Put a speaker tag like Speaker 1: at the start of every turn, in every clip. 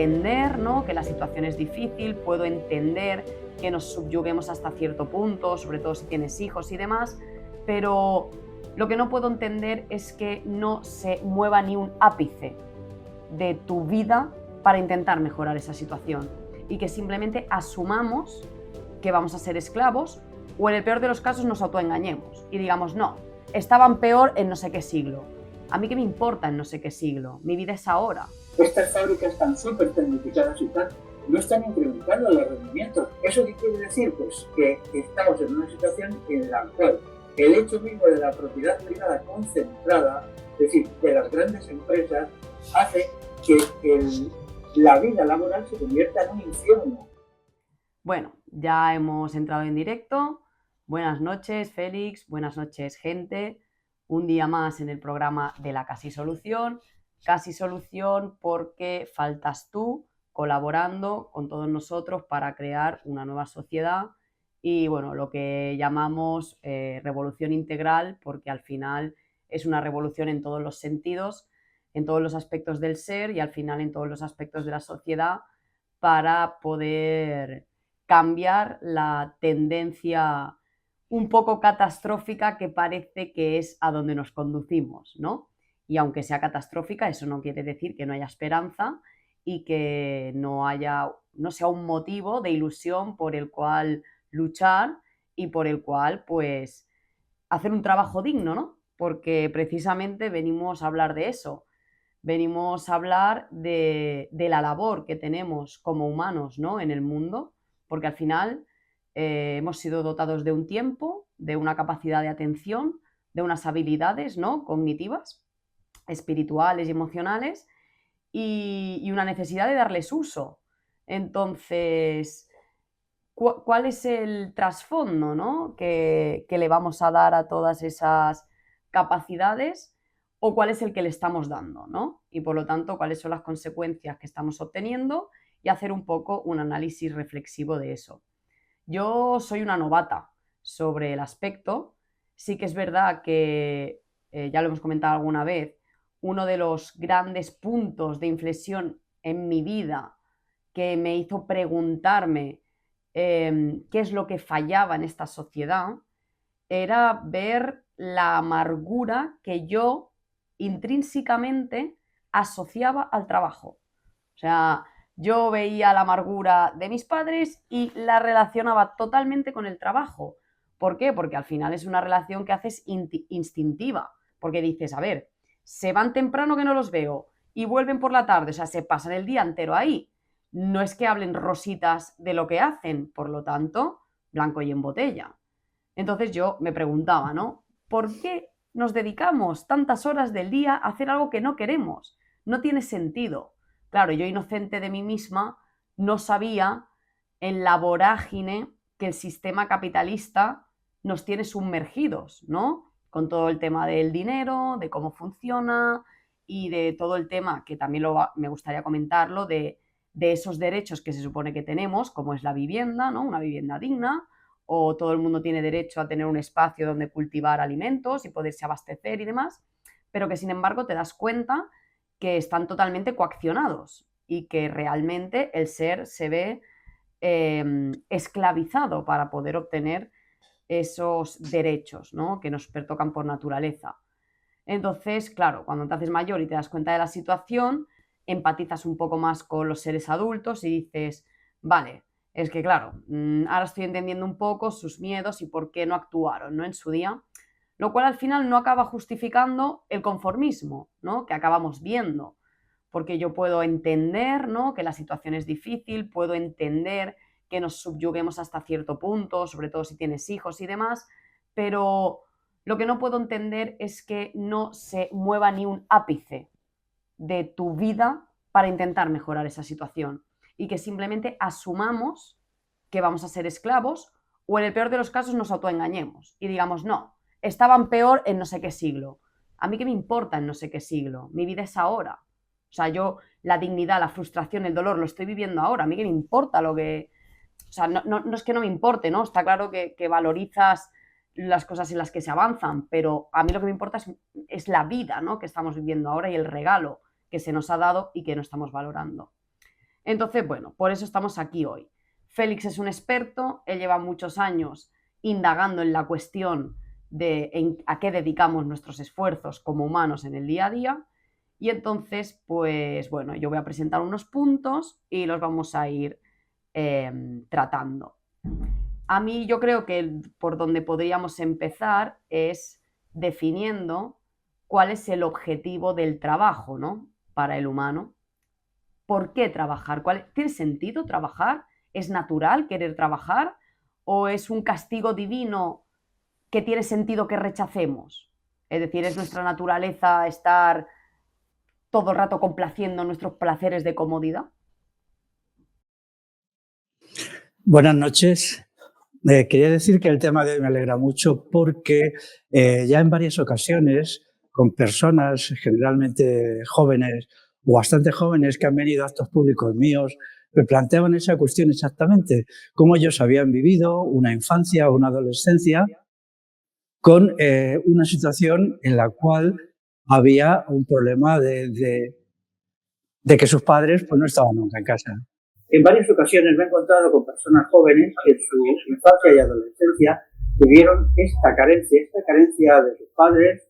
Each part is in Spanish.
Speaker 1: entender, ¿no?, que la situación es difícil, puedo entender que nos subyuguemos hasta cierto punto, sobre todo si tienes hijos y demás, pero lo que no puedo entender es que no se mueva ni un ápice de tu vida para intentar mejorar esa situación y que simplemente asumamos que vamos a ser esclavos o en el peor de los casos nos autoengañemos y digamos, no, estaban peor en no sé qué siglo. ¿A mí qué me importa en no sé qué siglo? Mi vida es ahora.
Speaker 2: Estas fábricas tan súper tecnificadas y tal, no están incrementando los rendimientos. ¿Eso qué quiere decir? Pues que estamos en una situación en la cual el hecho mismo de la propiedad privada concentrada, es decir, de las grandes empresas, hace que la vida laboral se convierta en un infierno.
Speaker 1: Bueno, ya hemos entrado en directo. Buenas noches, Félix. Buenas noches, gente. Un día más en el programa de la Casi Solución. Casi Solución porque faltas tú colaborando con todos nosotros para crear una nueva sociedad y, bueno, lo que llamamos revolución integral, porque al final es una revolución en todos los sentidos, en todos los aspectos del ser y al final en todos los aspectos de la sociedad para poder cambiar la tendencia un poco catastrófica que parece que es a donde nos conducimos, ¿no? Y aunque sea catastrófica, eso no quiere decir que no haya esperanza y que no sea un motivo de ilusión por el cual luchar y por el cual, pues, hacer un trabajo digno, ¿no? Porque precisamente venimos a hablar de eso. Venimos a hablar de la labor que tenemos como humanos, ¿no?, en el mundo, porque al final hemos sido dotados de un tiempo, de una capacidad de atención, de unas habilidades, ¿no?, cognitivas, espirituales y emocionales, y una necesidad de darles uso. Entonces, ¿cuál es el trasfondo, ¿no?, que le vamos a dar a todas esas capacidades? ¿O cuál es el que le estamos dando, ¿no? Y por lo tanto, cuáles son las consecuencias que estamos obteniendo y hacer un poco un análisis reflexivo de eso. Yo soy una novata sobre el aspecto. Sí que es verdad que, ya lo hemos comentado alguna vez, uno de los grandes puntos de inflexión en mi vida que me hizo preguntarme qué es lo que fallaba en esta sociedad era ver la amargura que yo intrínsecamente asociaba al trabajo. O sea, yo veía la amargura de mis padres y la relacionaba totalmente con el trabajo. ¿Por qué? Porque al final es una relación que haces instintiva, porque dices, a ver, se van temprano que no los veo y vuelven por la tarde, o sea, se pasan el día entero ahí. No es que hablen rositas de lo que hacen, por lo tanto, blanco y en botella. Entonces yo me preguntaba, ¿no? ¿Por qué nos dedicamos tantas horas del día a hacer algo que no queremos? No tiene sentido. Claro, yo inocente de mí misma no sabía en la vorágine que el sistema capitalista nos tiene sumergidos, ¿no? Con todo el tema del dinero, de cómo funciona y de todo el tema, que también me gustaría comentarlo, de esos derechos que se supone que tenemos, como es la vivienda, ¿no? Una vivienda digna, o todo el mundo tiene derecho a tener un espacio donde cultivar alimentos y poderse abastecer y demás, pero que sin embargo te das cuenta que están totalmente coaccionados y que realmente el ser se ve esclavizado para poder obtener esos derechos, ¿no?, que nos pertocan por naturaleza. Entonces, claro, cuando te haces mayor y te das cuenta de la situación, empatizas un poco más con los seres adultos y dices, vale, es que claro, ahora estoy entendiendo un poco sus miedos y por qué no actuaron, ¿no?, en su día, lo cual al final no acaba justificando el conformismo, ¿no?, que acabamos viendo, porque yo puedo entender, ¿no?, que la situación es difícil, puedo entender que nos subyuguemos hasta cierto punto, sobre todo si tienes hijos y demás, pero lo que no puedo entender es que no se mueva ni un ápice de tu vida para intentar mejorar esa situación y que simplemente asumamos que vamos a ser esclavos o en el peor de los casos nos autoengañemos y digamos, no, estaban peor en no sé qué siglo. ¿A mí qué me importa en no sé qué siglo? Mi vida es ahora. O sea, yo la dignidad, la frustración, el dolor lo estoy viviendo ahora. A mí qué me importa lo que... O sea, no es que no me importe, ¿no? Está claro que valorizas las cosas en las que se avanzan, pero a mí lo que me importa es la vida, ¿no?, que estamos viviendo ahora y el regalo que se nos ha dado y que no estamos valorando. Entonces, bueno, por eso estamos aquí hoy. Félix es un experto, él lleva muchos años indagando en la cuestión de a qué dedicamos nuestros esfuerzos como humanos en el día a día. Y entonces, pues bueno, yo voy a presentar unos puntos y los vamos a ir tratando. A mí yo creo que por donde podríamos empezar es definiendo cuál es el objetivo del trabajo, ¿no? Para el humano. ¿Por qué trabajar? ¿Tiene sentido trabajar? ¿Es natural querer trabajar? ¿O es un castigo divino que tiene sentido que rechacemos? Es decir, ¿es nuestra naturaleza estar todo el rato complaciendo nuestros placeres de comodidad?
Speaker 3: Buenas noches. Quería decir que el tema de hoy me alegra mucho porque ya en varias ocasiones con personas generalmente jóvenes o bastante jóvenes que han venido a actos públicos míos me planteaban esa cuestión exactamente, cómo ellos habían vivido una infancia o una adolescencia con una situación en la cual había un problema de que sus padres pues, no estaban nunca en casa.
Speaker 2: En varias ocasiones me he encontrado con personas jóvenes que en su infancia y adolescencia tuvieron esta carencia de sus padres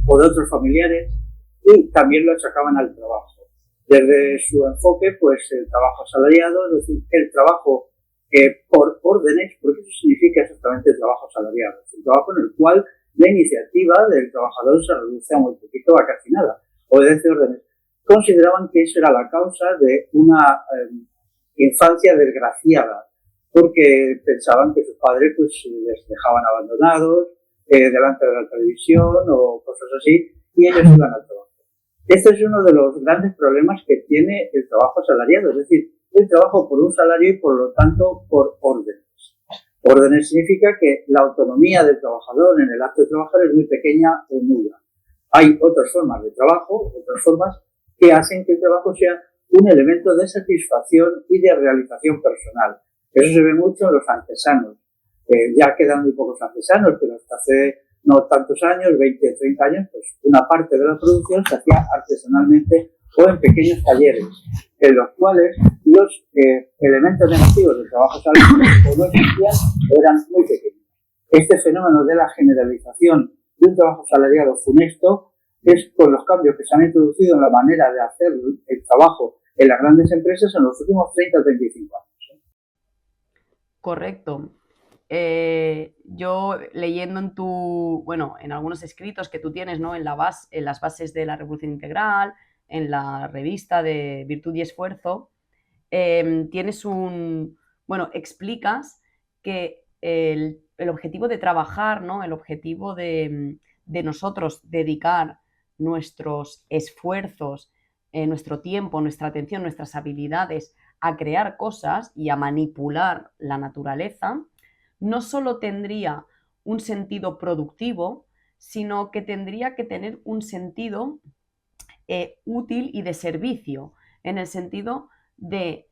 Speaker 2: o de otros familiares, y también lo achacaban al trabajo. Desde su enfoque, pues el trabajo asalariado, es decir, el trabajo por órdenes, porque eso significa exactamente el trabajo asalariado. Es un trabajo en el cual la iniciativa del trabajador se reduce a muy poquito, a casi nada, obedece órdenes. Consideraban que eso era la causa de una infancia desgraciada, porque pensaban que sus padres pues les dejaban abandonados delante de la televisión o cosas así, y ellos iban al trabajo. Este es uno de los grandes problemas que tiene el trabajo asalariado, es decir, el trabajo por un salario y por lo tanto por órdenes. Órdenes significa que la autonomía del trabajador en el acto de trabajar es muy pequeña o nula. Hay otras formas de trabajo, otras formas que hacen que el trabajo sea un elemento de satisfacción y de realización personal. Eso se ve mucho en los artesanos. Ya quedan muy pocos artesanos, pero hasta hace no tantos años, 20, 30 años, pues una parte de la producción se hacía artesanalmente o en pequeños talleres, en los cuales los elementos negativos del trabajo asalariado o no existían o eran muy pequeños. Este fenómeno de la generalización de un trabajo asalariado funesto es con los cambios que se han introducido en la manera de hacer el trabajo en las grandes empresas en los últimos 30 o 35 años.
Speaker 1: Correcto. Yo leyendo en algunos escritos que tú tienes, ¿no? en las bases de la Revolución Integral, en la revista de Virtud y Esfuerzo, explicas que el objetivo de trabajar, ¿no? El objetivo de nosotros dedicar nuestros esfuerzos, nuestro tiempo, nuestra atención, nuestras habilidades a crear cosas y a manipular la naturaleza, no solo tendría un sentido productivo, sino que tendría que tener un sentido útil y de servicio, en el sentido de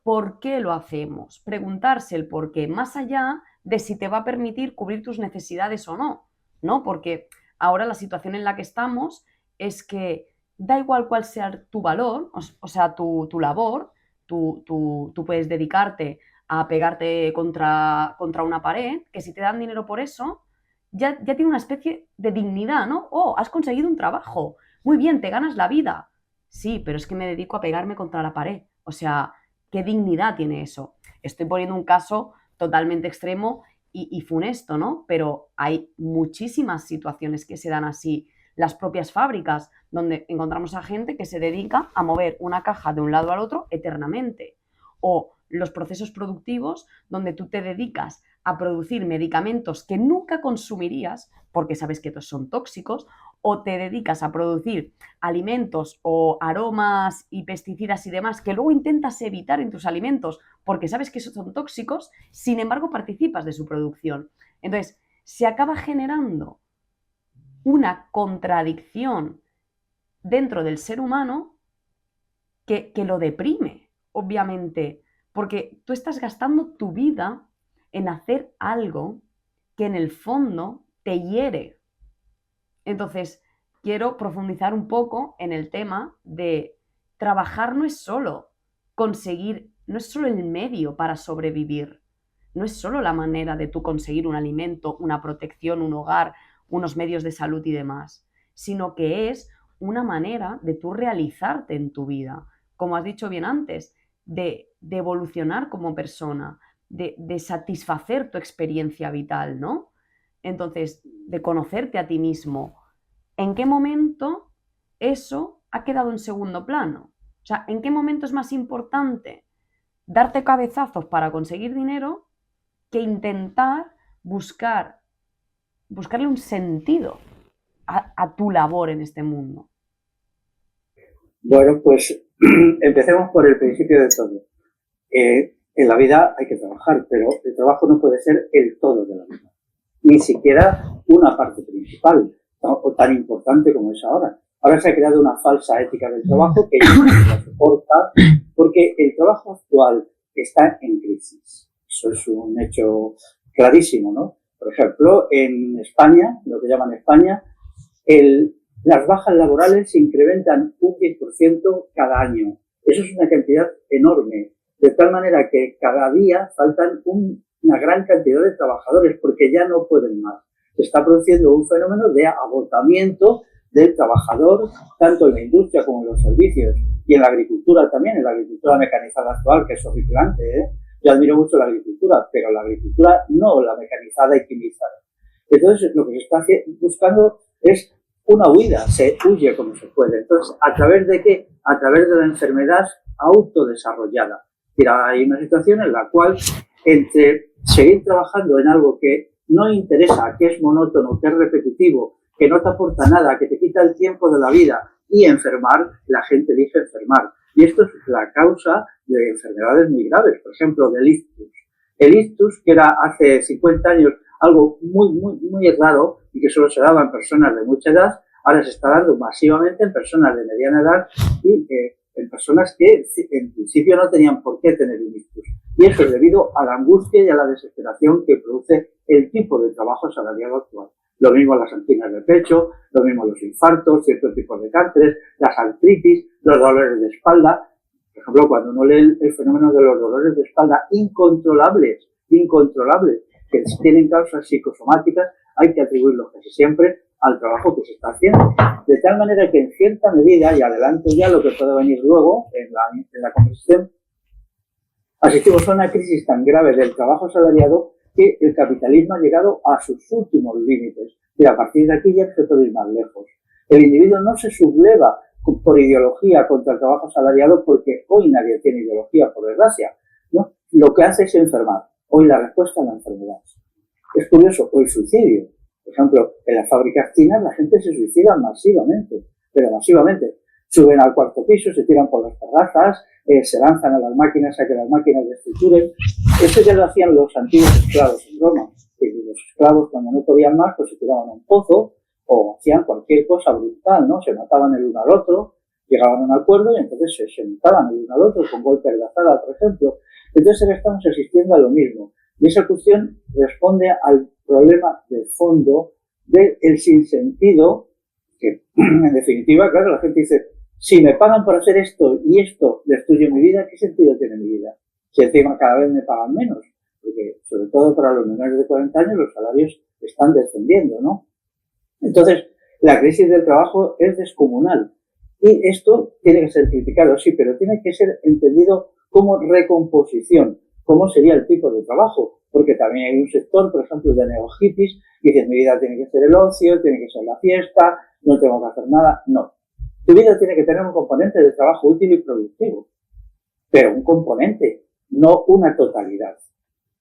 Speaker 1: por qué lo hacemos, preguntarse el por qué, más allá de si te va a permitir cubrir tus necesidades o no, ¿no? Porque ahora la situación en la que estamos es que da igual cuál sea tu valor, o sea, tu labor, tú puedes dedicarte a pegarte contra una pared, que si te dan dinero por eso, ya tiene una especie de dignidad, ¿no? Oh, has conseguido un trabajo, muy bien, te ganas la vida. Sí, pero es que me dedico a pegarme contra la pared. O sea, ¿qué dignidad tiene eso? Estoy poniendo un caso totalmente extremo y funesto, ¿no? Pero hay muchísimas situaciones que se dan así. Las propias fábricas, donde encontramos a gente que se dedica a mover una caja de un lado al otro eternamente. O los procesos productivos, donde tú te dedicas a producir medicamentos que nunca consumirías, porque sabes que son tóxicos, o te dedicas a producir alimentos o aromas y pesticidas y demás que luego intentas evitar en tus alimentos porque sabes que esos son tóxicos, sin embargo participas de su producción. Entonces, se acaba generando una contradicción dentro del ser humano que lo deprime, obviamente, porque tú estás gastando tu vida en hacer algo que en el fondo te hiere. Entonces, quiero profundizar un poco en el tema de trabajar no es solo conseguir, no es solo el medio para sobrevivir, no es solo la manera de tú conseguir un alimento, una protección, un hogar, unos medios de salud y demás, sino que es una manera de tú realizarte en tu vida, como has dicho bien antes, de evolucionar como persona, de satisfacer tu experiencia vital, ¿no? Entonces, de conocerte a ti mismo. ¿En qué momento eso ha quedado en segundo plano? O sea, ¿en qué momento es más importante darte cabezazos para conseguir dinero que intentar buscarle un sentido a tu labor en este mundo?
Speaker 2: Bueno, pues empecemos por el principio de todo. En la vida hay que trabajar, pero el trabajo no puede ser el todo de la vida, ni siquiera una parte principal o tan importante como es ahora. Ahora se ha creado una falsa ética del trabajo que no la soporta, porque el trabajo actual está en crisis. Eso es un hecho clarísimo, ¿no? Por ejemplo, en España, lo que llaman España, las bajas laborales se incrementan un 10% cada año. Eso es una cantidad enorme, de tal manera que cada día faltan una gran cantidad de trabajadores porque ya no pueden más. Se está produciendo un fenómeno de agotamiento del trabajador, tanto en la industria como en los servicios y en la agricultura también, en la agricultura mecanizada actual, que es horripilante, ¿eh? Yo admiro mucho la agricultura, pero la agricultura no la mecanizada y quimizada. Entonces, lo que se está buscando es una huida, se huye como se puede. Entonces, ¿a través de qué? A través de la enfermedad autodesarrollada. Mira, hay una situación en la cual, entre seguir trabajando en algo que no interesa, que es monótono, que es repetitivo, que no te aporta nada, que te quita el tiempo de la vida, y enfermar, la gente elige enfermar. Y esto es la causa de enfermedades muy graves, por ejemplo, del ictus. El ictus, que era hace 50 años algo muy raro y que solo se daba en personas de mucha edad, ahora se está dando masivamente en personas de mediana edad y en personas que en principio no tenían por qué tener un ictus. Y eso es debido a la angustia y a la desesperación que produce el tipo de trabajo asalariado actual. Lo mismo las anginas de pecho, lo mismo los infartos, ciertos tipos de cánceres, las artritis, los dolores de espalda. Por ejemplo, cuando uno lee el fenómeno de los dolores de espalda incontrolables, que tienen causas psicosomáticas, hay que atribuirlos casi siempre al trabajo que se está haciendo. De tal manera que en cierta medida, y adelanto ya lo que puede venir luego en la conversación, asistimos a una crisis tan grave del trabajo asalariado que el capitalismo ha llegado a sus últimos límites. Y a partir de aquí ya se puede ir más lejos. El individuo no se subleva por ideología contra el trabajo asalariado, porque hoy nadie tiene ideología, por desgracia, ¿no? Lo que hace es enfermar. Hoy la respuesta a la enfermedad. Es curioso, o el suicidio. Por ejemplo, en las fábricas chinas la gente se suicida masivamente, pero masivamente. Suben al cuarto piso, se tiran por las terrazas, se lanzan a las máquinas a que las máquinas destructuren. Eso ya lo hacían los antiguos esclavos en Roma. Y los esclavos, cuando no podían más, pues se tiraban a un pozo o hacían cualquier cosa brutal, ¿no? Se mataban el uno al otro, llegaban a un acuerdo y entonces se mataban el uno al otro con golpes de azada, por ejemplo. Entonces ahora estamos asistiendo a lo mismo. Y esa cuestión responde al problema de fondo del sinsentido, que en definitiva, claro, la gente dice, si me pagan por hacer esto y esto destruye mi vida, ¿qué sentido tiene mi vida? Si encima cada vez me pagan menos, porque sobre todo para los menores de 40 años los salarios están descendiendo, ¿no? Entonces, la crisis del trabajo es descomunal. Y esto tiene que ser criticado, sí, pero tiene que ser entendido como recomposición. ¿Cómo sería el tipo de trabajo? Porque también hay un sector, por ejemplo, de neo-hippies, que dicen, mi vida tiene que ser el ocio, tiene que ser la fiesta, no tengo que hacer nada. No. Tu vida tiene que tener un componente de trabajo útil y productivo, pero un componente, no una totalidad.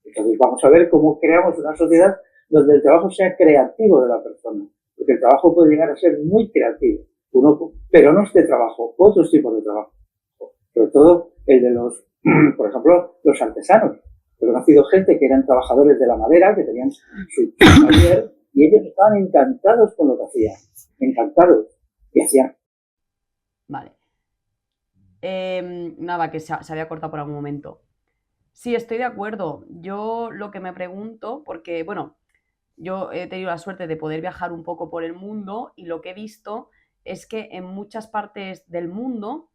Speaker 2: Entonces vamos a ver cómo creamos una sociedad donde el trabajo sea creativo de la persona, porque el trabajo puede llegar a ser muy creativo, pero no este trabajo, otros tipos de trabajo, sobre todo el de los, por ejemplo, los artesanos. He conocido gente que eran trabajadores de la madera, que tenían su taller, y ellos estaban encantados con lo que hacían, encantados, y hacían.
Speaker 1: Vale. Nada, que se había cortado por algún momento. Sí, estoy de acuerdo. Yo lo que me pregunto, porque, bueno, yo he tenido la suerte de poder viajar un poco por el mundo y lo que he visto es que en muchas partes del mundo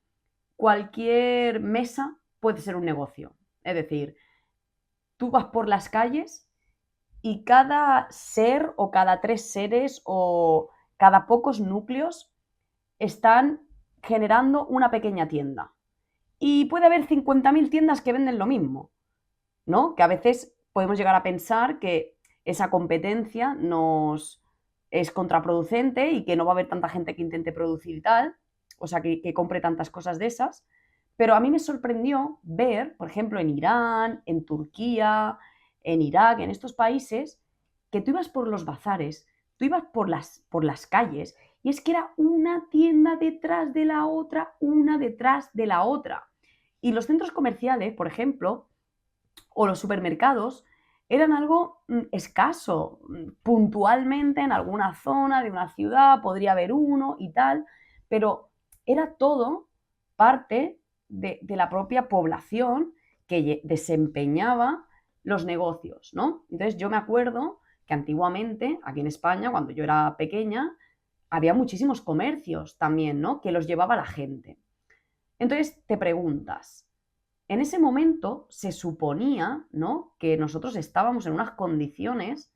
Speaker 1: cualquier mesa puede ser un negocio. Es decir, tú vas por las calles y cada ser o cada 3 seres o cada pocos núcleos están generando una pequeña tienda. Y puede haber 50.000 tiendas que venden lo mismo, ¿no? Que a veces podemos llegar a pensar que esa competencia nos es contraproducente y que no va a haber tanta gente que intente producir y tal, o sea, que compre tantas cosas de esas. Pero a mí me sorprendió ver, por ejemplo, en Irán, en Turquía, en Irak, en estos países, que tú ibas por los bazares, tú ibas por las calles y es que era una tienda detrás de la otra, una detrás de la otra. Y los centros comerciales, por ejemplo, o los supermercados, eran algo escaso. Puntualmente en alguna zona de una ciudad podría haber uno y tal, pero era todo parte de la propia población que desempeñaba los negocios, ¿no? Entonces yo me acuerdo que antiguamente, aquí en España, cuando yo era pequeña, había muchísimos comercios también, ¿no? Que los llevaba la gente. Entonces te preguntas, en ese momento se suponía, ¿no?, que nosotros estábamos en unas condiciones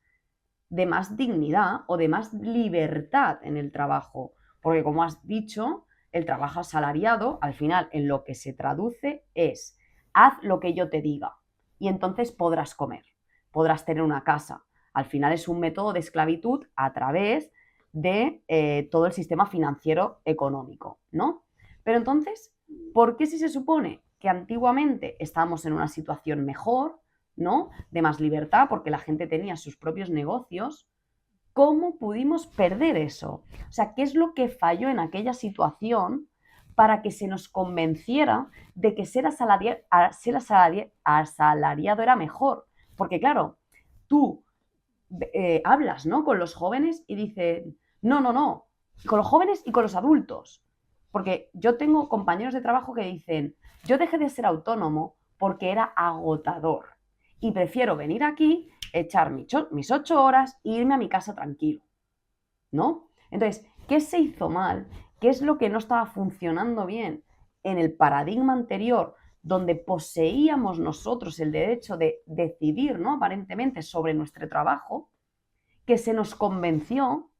Speaker 1: de más dignidad o de más libertad en el trabajo, porque como has dicho, el trabajo asalariado, al final, en lo que se traduce es, haz lo que yo te diga y entonces podrás comer, podrás tener una casa. Al final es un método de esclavitud a través de todo el sistema financiero económico, ¿no? Pero entonces, ¿por qué si se supone que antiguamente estábamos en una situación mejor, ¿no?, de más libertad, porque la gente tenía sus propios negocios? ¿Cómo pudimos perder eso? O sea, ¿qué es lo que falló en aquella situación para que se nos convenciera de que ser asalariado era mejor? Porque claro, tú hablas, ¿no?, con los jóvenes y dicen, no, con los jóvenes y con los adultos. Porque yo tengo compañeros de trabajo que dicen, yo dejé de ser autónomo porque era agotador y prefiero venir aquí, echar mis 8 horas e irme a mi casa tranquilo, ¿no? Entonces, ¿qué se hizo mal? ¿Qué es lo que no estaba funcionando bien en el paradigma anterior, donde poseíamos nosotros el derecho de decidir, ¿no?, aparentemente sobre nuestro trabajo, que se nos convenció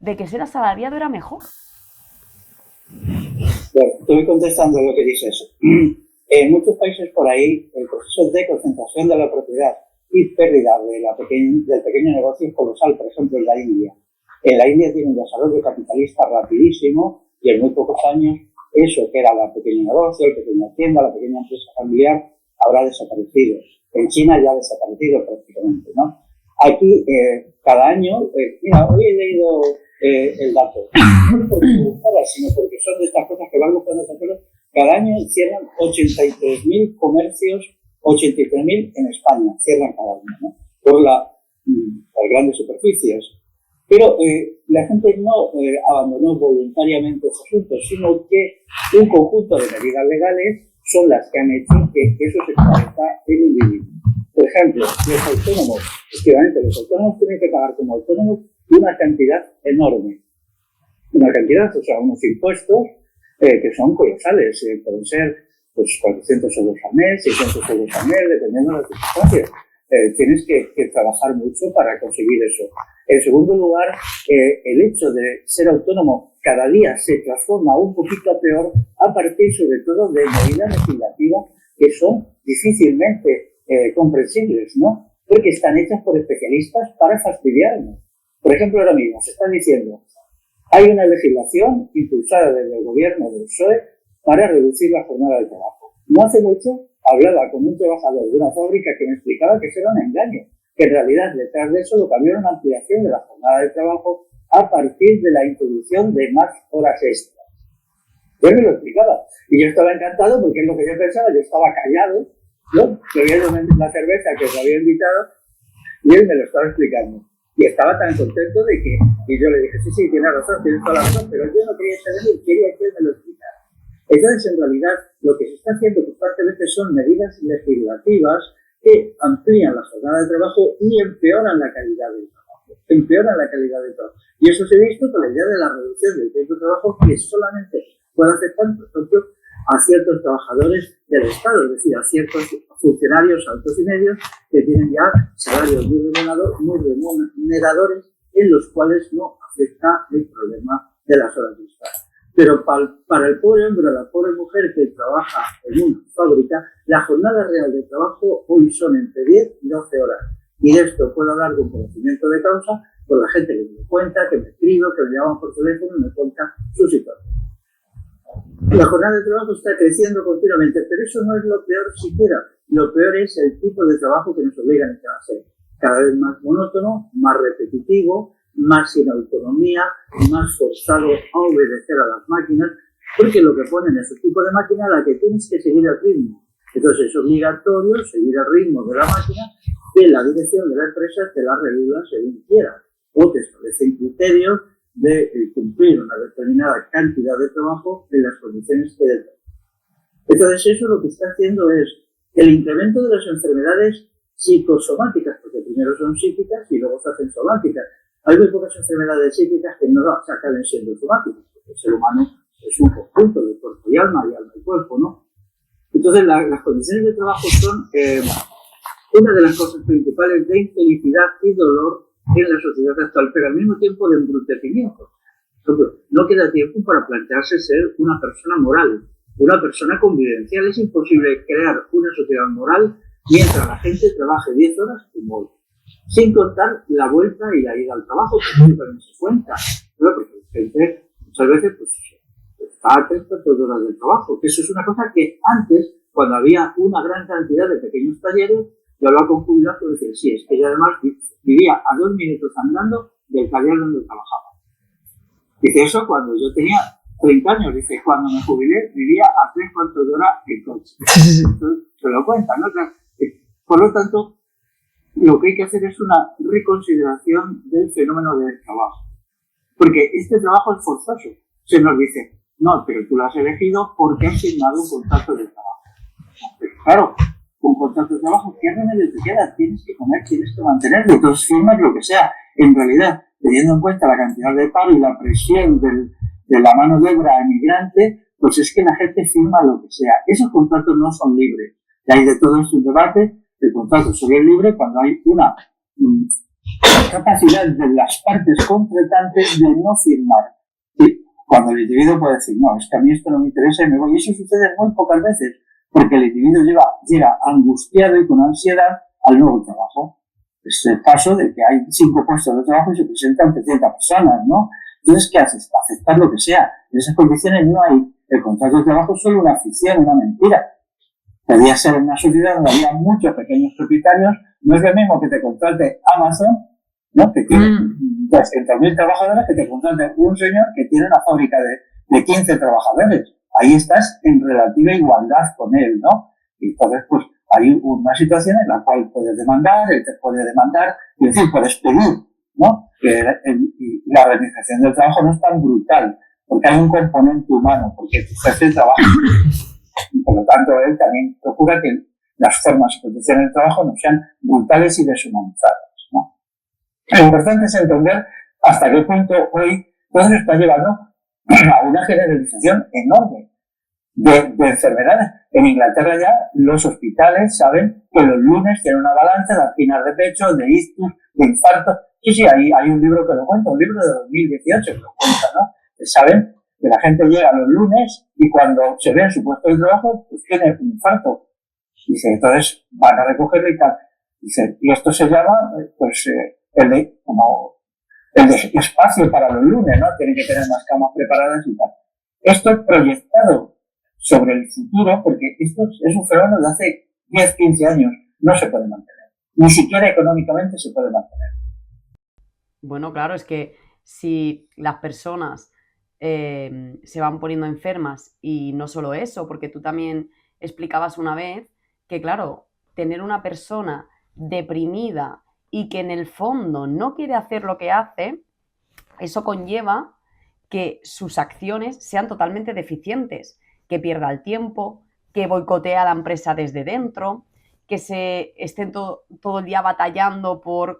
Speaker 1: de que ser asalariado era mejor?
Speaker 2: Bueno, estoy contestando lo que dices. En muchos países por ahí, el proceso de concentración de la propiedad y pérdida del pequeño negocio es colosal. Por ejemplo, en la India. En la India tiene un desarrollo capitalista rapidísimo y en muy pocos años eso que era el pequeño negocio, la pequeña tienda, la pequeña empresa familiar, habrá desaparecido. En China ya ha desaparecido prácticamente, ¿no? Aquí, cada año, mira, hoy he leído el dato, no porque me gustara, sino porque son de estas cosas que van buscando acuerdos. Cada año cierran 83.000 comercios, 83.000 en España, cierran cada año, ¿no?, por las grandes superficies. Pero la gente no abandonó voluntariamente ese asunto, sino que un conjunto de medidas legales son las que han hecho que eso se establezca en un límite. Por ejemplo, los autónomos, efectivamente, los autónomos tienen que pagar como autónomos una cantidad enorme. Una cantidad, o sea, unos impuestos que son colosales. Pueden ser pues 400 euros al mes, 600 euros al mes, dependiendo de las circunstancias. Tienes que trabajar mucho para conseguir eso. En segundo lugar, el hecho de ser autónomo cada día se transforma un poquito peor a partir sobre todo de medidas legislativas que son difícilmente comprensibles, ¿no? Porque están hechas por especialistas para fastidiarnos. Por ejemplo, ahora mismo se está diciendo, hay una legislación impulsada desde el gobierno del PSOE para reducir la jornada de trabajo. No hace mucho hablaba con un trabajador de una fábrica que me explicaba que eso era un engaño, que en realidad detrás de eso lo que había era una ampliación de la jornada de trabajo a partir de la introducción de más horas extras. Él me lo explicaba y yo estaba encantado porque es lo que yo pensaba, yo estaba callado, ¿no?, bebiendo la cerveza que me había invitado y él me lo estaba explicando. Y estaba tan contento de que, y yo le dije, sí, tienes razón, tienes toda la razón, pero yo no quería saber, quería que él me lo explicara. Entonces, en realidad, lo que se está haciendo constantemente son medidas legislativas que amplían la jornada de trabajo y empeoran la calidad del trabajo. Y eso se ha visto con la idea de la reducción del tiempo de trabajo, que solamente puede afectar, por ejemplo, a ciertos trabajadores del Estado, es decir, a ciertos funcionarios altos y medios que tienen ya salarios muy remuneradores en los cuales no afecta el problema de las horas de estar. Pero para el pobre hombre o la pobre mujer que trabaja en una fábrica, la jornada real de trabajo hoy son entre 10 y 12 horas. Y de esto puedo hablar con conocimiento de causa con la gente que me cuenta, que me escribe, que me llaman por teléfono y me cuenta su situación. La jornada de trabajo está creciendo continuamente, pero eso no es lo peor siquiera. Lo peor es el tipo de trabajo que nos obligan a hacer. Cada vez más monótono, más repetitivo, más sin autonomía, más forzado a obedecer a las máquinas, porque lo que ponen es un tipo de máquina a la que tienes que seguir el ritmo. Entonces es obligatorio seguir el ritmo de la máquina que la dirección de la empresa te la regula según quiera, o te establecen criterios de cumplir una determinada cantidad de trabajo en las condiciones que deben. Entonces eso lo que está haciendo es el incremento de las enfermedades psicosomáticas, porque primero son psíquicas y luego se hacen somáticas. Hay muy pocas enfermedades psíquicas que no acaben siendo somáticas, porque el ser humano es un conjunto de cuerpo y alma y cuerpo, ¿no? Entonces las condiciones de trabajo son una de las cosas principales de infelicidad y dolor en la sociedad actual, pero al mismo tiempo de embrutecimiento. No queda tiempo para plantearse ser una persona moral, una persona convivencial. Es imposible crear una sociedad moral mientras la gente trabaje 10 horas como hoy, sin contar la vuelta y la ida al trabajo, que también se cuenta, ¿no? Porque la gente muchas veces pues, está a 3-4 horas de trabajo, que eso es una cosa que antes, cuando había una gran cantidad de pequeños talleres, yo hablaba con jubilados y decía, sí, es que yo además vivía a 2 minutos andando del taller donde trabajaba. Dice, eso cuando yo tenía 30 años, dice, cuando me jubilé vivía a 3/4 de hora en coche. Entonces, se lo cuentan, ¿no? Por lo tanto, lo que hay que hacer es una reconsideración del fenómeno del trabajo. Porque este trabajo es forzoso. Se nos dice, no, pero tú lo has elegido porque has firmado un contrato de trabajo. Pero claro, un contrato de trabajo, ¿qué remedio te queda? Tienes que comer, tienes que mantener, de todas formas, lo que sea. En realidad, teniendo en cuenta la cantidad de paro y la presión de la mano de obra emigrante, pues es que la gente firma lo que sea. Esos contratos no son libres. Y hay de todo esto un debate. El contrato solo es libre cuando hay una capacidad de las partes contratantes de no firmar. Y cuando el individuo puede decir, no, es que a mí esto no me interesa y me voy. Y eso sucede muy pocas veces, porque el individuo llega angustiado y con ansiedad al nuevo trabajo. Es el caso de que hay 5 puestos de trabajo y se presentan 300 personas, ¿no? Entonces, ¿qué haces? Aceptar lo que sea. En esas condiciones no hay. El contrato de trabajo es solo una ficción, una mentira. Podría ser una sociedad donde había muchos pequeños propietarios. No es lo mismo que te contrate Amazon, ¿no? Que tiene 200.000 trabajadores, que te contrate un señor que tiene una fábrica de 15 trabajadores. Ahí estás en relativa igualdad con él, ¿no? Y entonces, pues, hay una situación en la cual puedes demandar, él te puede demandar, es decir, puedes pedir, ¿no? Que la organización del trabajo no es tan brutal, porque hay un componente humano, porque tu jefe trabaja. Y por lo tanto, él también procura que las formas y condiciones del trabajo no sean brutales y deshumanizadas, ¿no? Lo importante es entender hasta qué punto hoy todo se está llevando a una generalización enorme de enfermedades. En Inglaterra ya los hospitales saben que los lunes tienen una balanza de anginas de pecho, de ictus, de infarto. Sí, hay un libro que lo cuenta, un libro de 2018 que lo cuenta, ¿no? Que saben que la gente llega los lunes y cuando se ve en su puesto de trabajo, pues tiene un infarto. Dice, entonces van a recogerlo y tal. Dice, y esto se llama, pues, el de espacio para los lunes, ¿no? Tienen que tener más camas preparadas y tal. Esto es proyectado sobre el futuro, porque esto es un fenómeno de hace 10, 15 años. No se puede mantener. Ni siquiera económicamente se puede mantener.
Speaker 1: Bueno, claro, es que si las personas se van poniendo enfermas, y no solo eso, porque tú también explicabas una vez que, claro, tener una persona deprimida y que en el fondo no quiere hacer lo que hace, eso conlleva que sus acciones sean totalmente deficientes, que pierda el tiempo, que boicotea a la empresa desde dentro, que se estén todo el día batallando por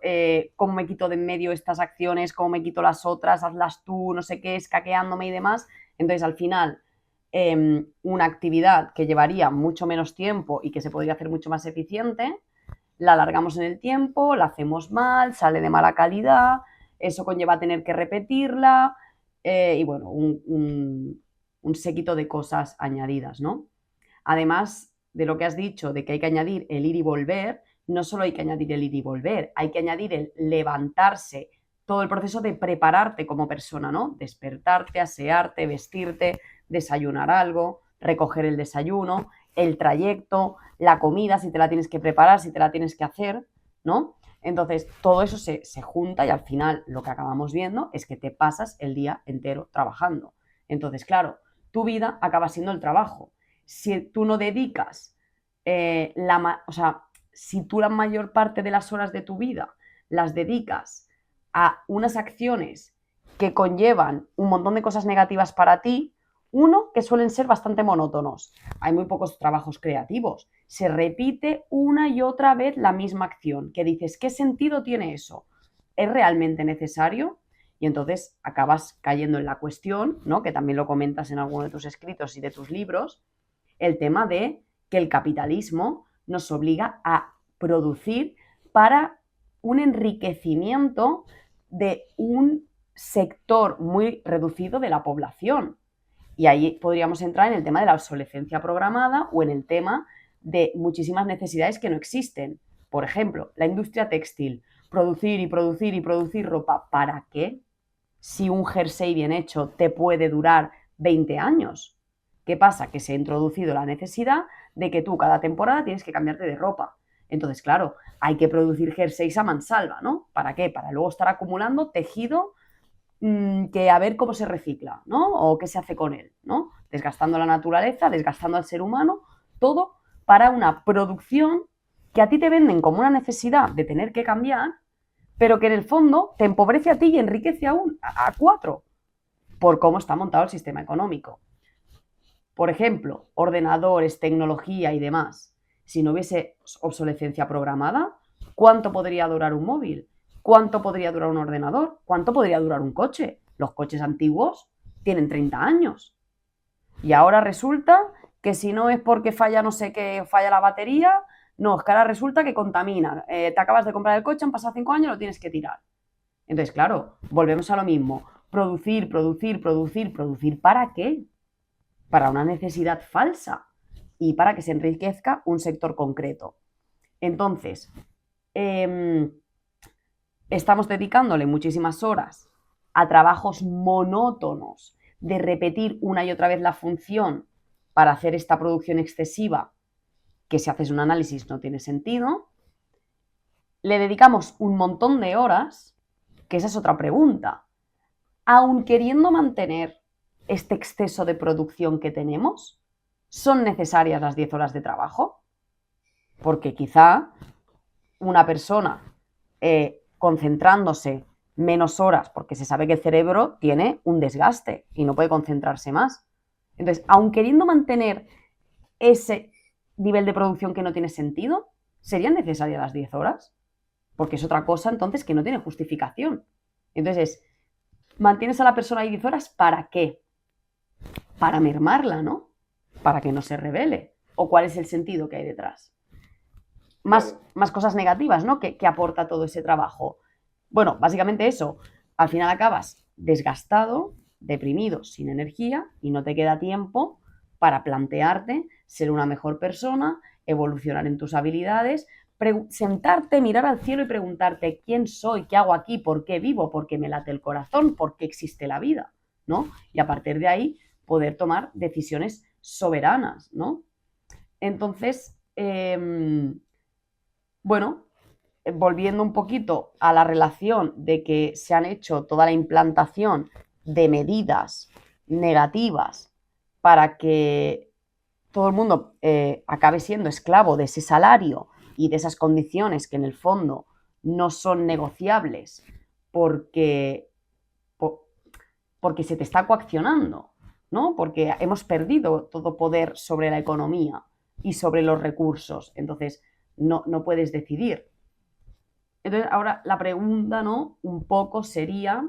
Speaker 1: cómo me quito de en medio estas acciones, cómo me quito las otras, hazlas tú, no sé qué, escaqueándome y demás. Entonces, al final, una actividad que llevaría mucho menos tiempo y que se podría hacer mucho más eficiente, la alargamos en el tiempo, la hacemos mal, sale de mala calidad, eso conlleva tener que repetirla y bueno, un séquito de cosas añadidas, ¿no? Además de lo que has dicho, de que hay que añadir el ir y volver, no solo hay que añadir el ir y volver, hay que añadir el levantarse, todo el proceso de prepararte como persona, ¿no? Despertarte, asearte, vestirte, desayunar algo, recoger el desayuno, el trayecto, la comida, si te la tienes que preparar, si te la tienes que hacer, ¿no? Entonces, todo eso se junta y al final lo que acabamos viendo es que te pasas el día entero trabajando. Entonces, claro, tu vida acaba siendo el trabajo. Si tú no dedicas, si tú la mayor parte de las horas de tu vida las dedicas a unas acciones que conllevan un montón de cosas negativas para ti, uno, que suelen ser bastante monótonos. Hay muy pocos trabajos creativos. Se repite una y otra vez la misma acción, que dices, ¿qué sentido tiene eso? ¿Es realmente necesario? Y entonces acabas cayendo en la cuestión, ¿no? Que también lo comentas en alguno de tus escritos y de tus libros, el tema de que el capitalismo nos obliga a producir para un enriquecimiento de un sector muy reducido de la población. Y ahí podríamos entrar en el tema de la obsolescencia programada o en el tema de muchísimas necesidades que no existen. Por ejemplo, la industria textil. Producir y producir y producir ropa. ¿Para qué? Si un jersey bien hecho te puede durar 20 años. ¿Qué pasa? Que se ha introducido la necesidad de que tú cada temporada tienes que cambiarte de ropa. Entonces, claro, hay que producir jerseys a mansalva, ¿no? ¿Para qué? Para luego estar acumulando tejido que a ver cómo se recicla, ¿no? O qué se hace con él, ¿no? Desgastando la naturaleza, desgastando al ser humano, todo para una producción que a ti te venden como una necesidad de tener que cambiar, pero que en el fondo te empobrece a ti y enriquece a cuatro, por cómo está montado el sistema económico. Por ejemplo, ordenadores, tecnología y demás. Si no hubiese obsolescencia programada, ¿cuánto podría durar un móvil? ¿Cuánto podría durar un ordenador? ¿Cuánto podría durar un coche? Los coches antiguos tienen 30 años. Y ahora resulta que si no es porque falla no sé qué, falla la batería, no, es que ahora resulta que contamina. Te acabas de comprar el coche, han pasado 5 años, lo tienes que tirar. Entonces, claro, volvemos a lo mismo. Producir, producir, producir, producir. ¿Para qué? Para una necesidad falsa y para que se enriquezca un sector concreto. Entonces, estamos dedicándole muchísimas horas a trabajos monótonos de repetir una y otra vez la función para hacer esta producción excesiva que si haces un análisis no tiene sentido. Le dedicamos un montón de horas, que esa es otra pregunta. Aun queriendo mantener este exceso de producción que tenemos, ¿son necesarias las 10 horas de trabajo? Porque quizá una persona concentrándose menos horas, porque se sabe que el cerebro tiene un desgaste y no puede concentrarse más. Entonces, aun queriendo mantener ese nivel de producción que no tiene sentido, ¿serían necesarias las 10 horas? Porque es otra cosa entonces que no tiene justificación. Entonces, mantienes a la persona ahí 10 horas, ¿para qué? Para mermarla, ¿no? Para que no se revele. ¿O cuál es el sentido que hay detrás? Más cosas negativas, ¿no? ¿Qué aporta todo ese trabajo? Bueno, básicamente eso. Al final acabas desgastado, deprimido, sin energía y no te queda tiempo para plantearte ser una mejor persona, evolucionar en tus habilidades, sentarte, mirar al cielo y preguntarte quién soy, qué hago aquí, por qué vivo, por qué me late el corazón, por qué existe la vida, ¿no? Y a partir de ahí poder tomar decisiones soberanas, ¿no? Entonces, bueno, volviendo un poquito a la relación de que se han hecho toda la implantación de medidas negativas para que todo el mundo acabe siendo esclavo de ese salario y de esas condiciones que en el fondo no son negociables porque se te está coaccionando, ¿no? Porque hemos perdido todo poder sobre la economía y sobre los recursos. Entonces, no puedes decidir. Entonces, ahora la pregunta, ¿no? Un poco sería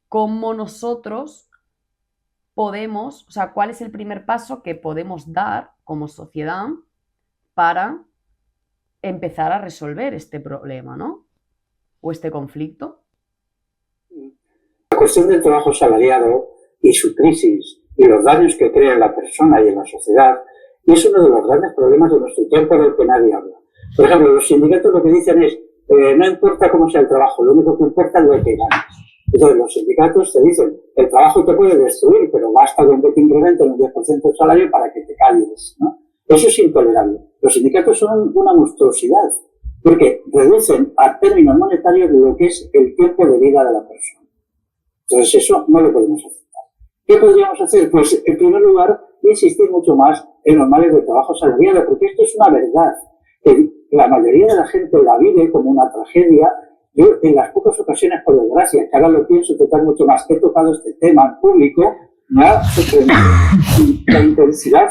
Speaker 1: cómo nosotros podemos, o sea, cuál es el primer paso que podemos dar como sociedad para empezar a resolver este problema, ¿no? O este conflicto.
Speaker 2: La cuestión del trabajo asalariado y su crisis y los daños que crea en la persona y en la sociedad es uno de los grandes problemas de nuestro tiempo del que nadie habla. Por ejemplo, los sindicatos lo que dicen es no importa cómo sea el trabajo, lo único que importa es lo que ganas. Entonces los sindicatos te dicen el trabajo te puede destruir, pero basta con que te incrementen un 10% el salario para que te calles, ¿no? Eso es intolerable. Los sindicatos son una monstruosidad porque reducen a términos monetarios lo que es el tiempo de vida de la persona. Entonces eso no lo podemos aceptar. ¿Qué podríamos hacer? Pues en primer lugar insistir mucho más en los males del trabajo asalariado, porque esto es una verdad que la mayoría de la gente la vive como una tragedia. Yo en las pocas ocasiones, por desgracia, que ahora lo pienso total mucho más, que he tocado este tema en público, me ha sorprendido la intensidad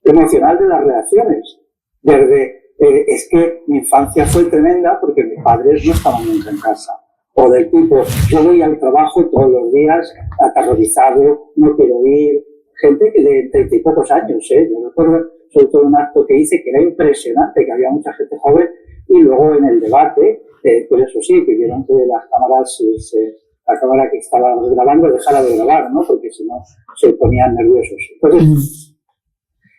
Speaker 2: emocional de las reacciones. Desde es que mi infancia fue tremenda porque mis padres no estaban nunca en casa. O del tipo, yo voy al trabajo todos los días aterrorizado, no quiero ir. Gente que de 30 y pocos años, yo recuerdo sobre todo un acto que hice que era impresionante, que había mucha gente joven, y luego en el debate, pues eso sí, pidieron que las cámaras, la cámara que estaba grabando dejara de grabar, ¿no? Porque si no se ponían nerviosos. Entonces,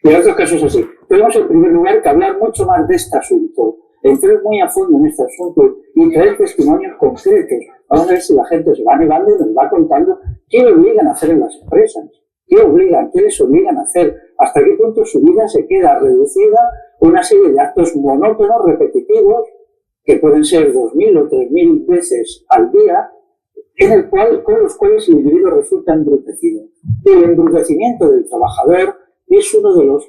Speaker 2: y en otros casos así. Tenemos en primer lugar que hablar mucho más de este asunto, entrar muy a fondo en este asunto y traer testimonios concretos. Vamos a ver si la gente se va negando y nos va contando qué le obligan a hacer en las empresas. ¿Qué les obligan a hacer? ¿Hasta qué punto su vida se queda reducida a una serie de actos monótonos, repetitivos, que pueden ser 2.000 o 3.000 veces al día, con los cuales el individuo resulta embrutecido? El embrutecimiento del trabajador es uno de los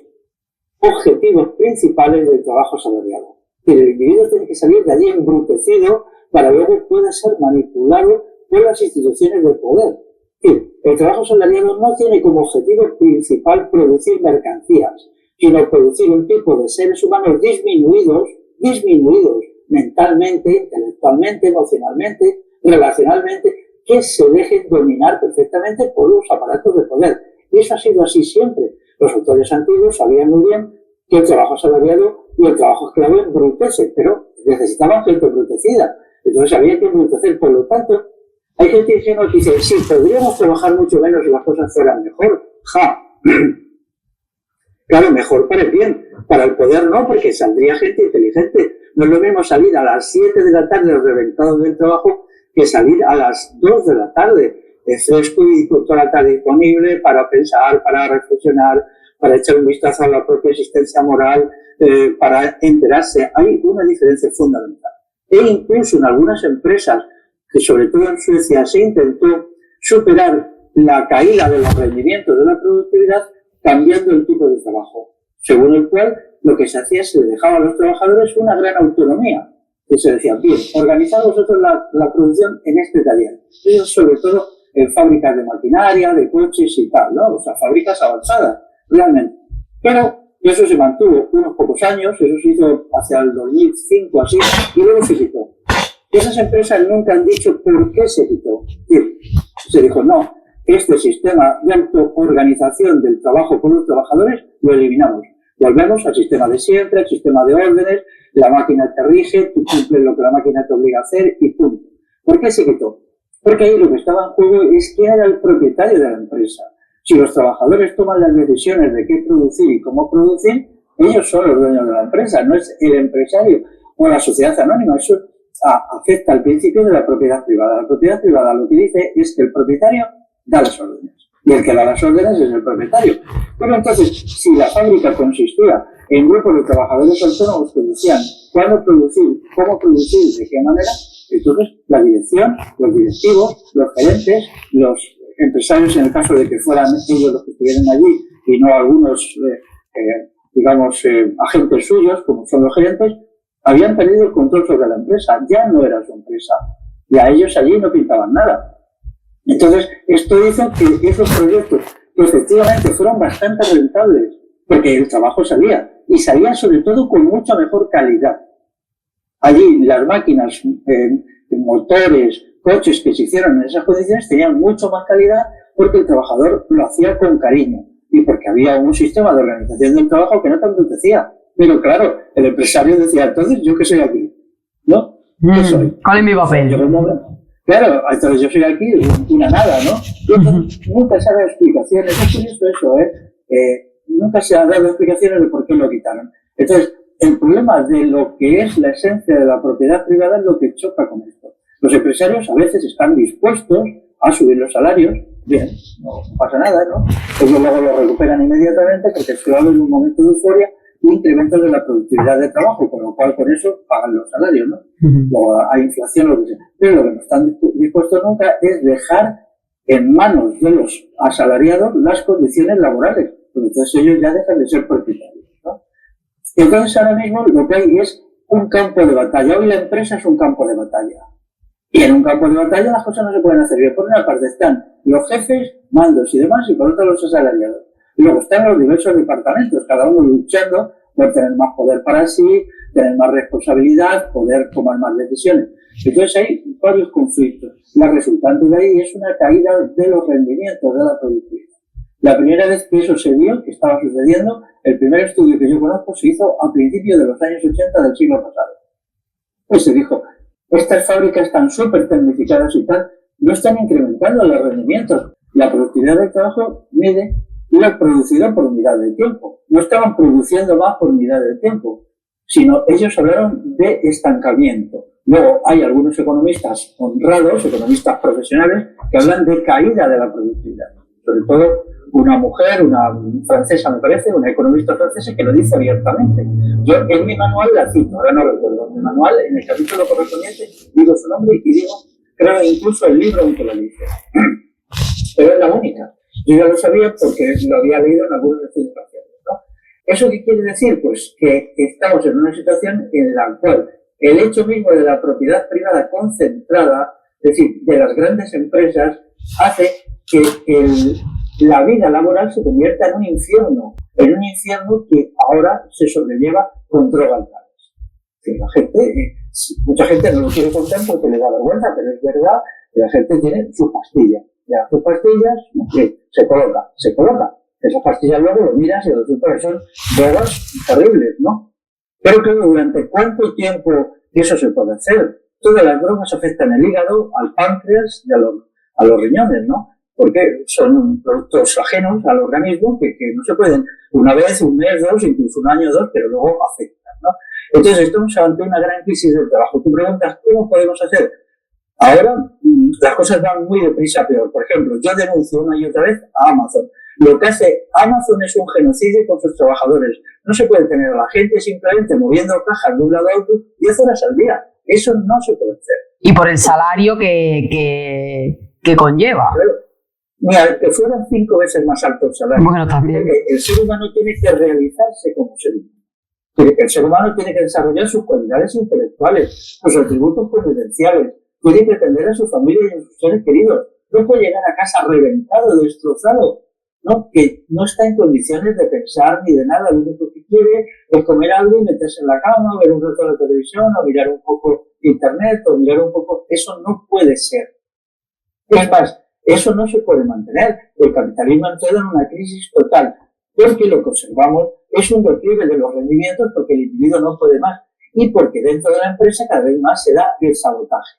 Speaker 2: objetivos principales del trabajo asalariado. El individuo tiene que salir de allí embrutecido para luego pueda ser manipulado por las instituciones de poder. El trabajo asalariado no tiene como objetivo principal producir mercancías, sino producir un tipo de seres humanos disminuidos mentalmente, intelectualmente, emocionalmente, relacionalmente, que se dejen dominar perfectamente por los aparatos de poder. Y eso ha sido así siempre. Los autores antiguos sabían muy bien que el trabajo asalariado y el trabajo esclavo embrutece, pero necesitaban gente embrutecida. Entonces había que embrutecer. Por lo tanto, hay gente ingenua que dice, sí, podríamos trabajar mucho menos si las cosas fueran mejor. Claro, mejor para el bien. Para el poder no, porque saldría gente inteligente. No es lo mismo salir a las 7 de la tarde reventado del trabajo que salir a las 2 de la tarde, fresco y con toda la tarde disponible para pensar, para reflexionar, para echar un vistazo a la propia existencia moral, para enterarse. Hay una diferencia fundamental. E incluso en algunas empresas, que sobre todo en Suecia se intentó superar la caída de los rendimientos de la productividad cambiando el tipo de trabajo, según el cual lo que se hacía es que le dejaba a los trabajadores una gran autonomía, que se decía, bien, organizad vosotros la producción en este taller. Eso sobre todo en fábricas de maquinaria, de coches y tal, ¿no? O sea, fábricas avanzadas, realmente. Pero eso se mantuvo unos pocos años, eso se hizo hacia el 2005 así, y luego se quitó. Esas empresas nunca han dicho por qué se quitó. Se dijo, no, este sistema de autoorganización del trabajo por los trabajadores lo eliminamos. Volvemos al sistema de siempre, al sistema de órdenes, la máquina te rige, tú cumples lo que la máquina te obliga a hacer y punto. ¿Por qué se quitó? Porque ahí lo que estaba en juego es quién era el propietario de la empresa. Si los trabajadores toman las decisiones de qué producir y cómo producir, ellos son los dueños de la empresa, no es el empresario o la sociedad anónima. Eso afecta al principio de la propiedad privada. La propiedad privada lo que dice es que el propietario da las órdenes y el que da las órdenes es el propietario. Pero entonces, si la fábrica consistía en grupos de trabajadores autónomos que decían cuándo producir, cómo producir, de qué manera, entonces la dirección, los directivos, los gerentes, los empresarios, en el caso de que fueran ellos los que estuvieran allí y no algunos, agentes suyos, como son los gerentes, habían perdido el control sobre la empresa, ya no era su empresa, y a ellos allí no pintaban nada. Entonces, esto hizo que esos proyectos, que efectivamente fueron bastante rentables, porque el trabajo salía, y salía sobre todo con mucha mejor calidad. Allí las máquinas, motores, coches que se hicieron en esas condiciones tenían mucho más calidad porque el trabajador lo hacía con cariño y porque había un sistema de organización del trabajo que no te apetecía. Pero claro, el empresario decía, entonces, ¿yo qué soy aquí? ¿No? ¿Qué soy?
Speaker 1: ¿Cuál es mi papel?
Speaker 2: Claro, entonces yo soy aquí una nada, ¿no? Y entonces, nunca se ha dado explicaciones, es curioso eso, nunca se ha dado explicaciones de por qué lo quitaron. Entonces, el problema de lo que es la esencia de la propiedad privada es lo que choca con esto. Los empresarios a veces están dispuestos a subir los salarios, bien, no pasa nada, ¿no? Ellos luego lo recuperan inmediatamente porque es claro en un momento de euforia incrementos de la productividad de trabajo, con lo cual con eso pagan los salarios, ¿no? Luego hay inflación, lo que sea. Pero lo que no están dispuestos nunca es dejar en manos de los asalariados las condiciones laborales, porque entonces ellos ya dejan de ser propietarios, ¿no? Y entonces ahora mismo lo que hay es un campo de batalla. Hoy la empresa es un campo de batalla. Y en un campo de batalla las cosas no se pueden hacer bien. Por una parte están los jefes, mandos y demás, y por otra los asalariados. Y luego están los diversos departamentos, cada uno luchando por tener más poder para sí, tener más responsabilidad, poder tomar más decisiones. Entonces hay varios conflictos. La resultante de ahí es una caída de los rendimientos de la productividad. La primera vez que eso se vio, que estaba sucediendo, el primer estudio que yo conozco se hizo a principios de los años 80 del siglo pasado. Pues se dijo, estas fábricas están súper tecnificadas y tal, no están incrementando los rendimientos. La productividad del trabajo mide lo producido por unidad de tiempo. No estaban produciendo más por unidad de tiempo, sino ellos hablaron de estancamiento. Luego hay algunos economistas honrados, economistas profesionales, que hablan de caída de la productividad. Sobre todo una mujer, una francesa me parece, una economista francesa que lo dice abiertamente. Yo en mi manual la cito, ahora no recuerdo, en mi manual, en el capítulo correspondiente, digo su nombre y digo, creo incluso el libro en que lo dice. Pero es la única. Yo ya lo sabía porque lo había leído en algunos estudios parciales, ¿no? ¿Eso qué quiere decir? Pues que estamos en una situación en la cual el hecho mismo de la propiedad privada concentrada, es decir, de las grandes empresas, hace que la vida laboral se convierta en un infierno que ahora se sobrelleva con drogas legales. La gente, mucha gente no lo quiere contar porque le da vergüenza, pero es verdad que la gente tiene sus pastillas. Ya, sus pastillas, se coloca. Esas pastillas luego lo miras y resulta que son drogas terribles, ¿no? Pero claro, ¿durante cuánto tiempo eso se puede hacer? Todas las drogas afectan el hígado, al páncreas y a los riñones, ¿no? Porque son productos ajenos al organismo que no se pueden una vez, un mes, dos, incluso un año, dos, pero luego afectan, ¿no? Entonces estamos ante una gran crisis del trabajo. Tú preguntas, ¿cómo podemos hacer? Ahora las cosas van muy deprisa peor. Por ejemplo, yo denuncio una y otra vez a Amazon. Lo que hace Amazon es un genocidio con sus trabajadores. No se puede tener a la gente simplemente moviendo cajas de un lado a otro 10 horas al día. Eso no se puede hacer.
Speaker 1: Y por el salario que conlleva.
Speaker 2: Pero, mira, que fueran 5 veces más alto el salario.
Speaker 1: Bueno, también.
Speaker 2: Porque el ser humano tiene que realizarse como ser humano. El ser humano tiene que desarrollar sus cualidades intelectuales, sus atributos convivenciales. Tiene que atender a su familia y a sus seres queridos. No puede llegar a casa reventado, destrozado, ¿no? Que no está en condiciones de pensar ni de nada. Lo único que quiere es comer algo y meterse en la cama, ver un rato de televisión, o mirar un poco internet, o mirar un poco... Eso no puede ser. Es más, eso no se puede mantener. El capitalismo ha entrado en una crisis total, porque lo que observamos es un declive de los rendimientos porque el individuo no puede más y porque dentro de la empresa cada vez más se da el sabotaje.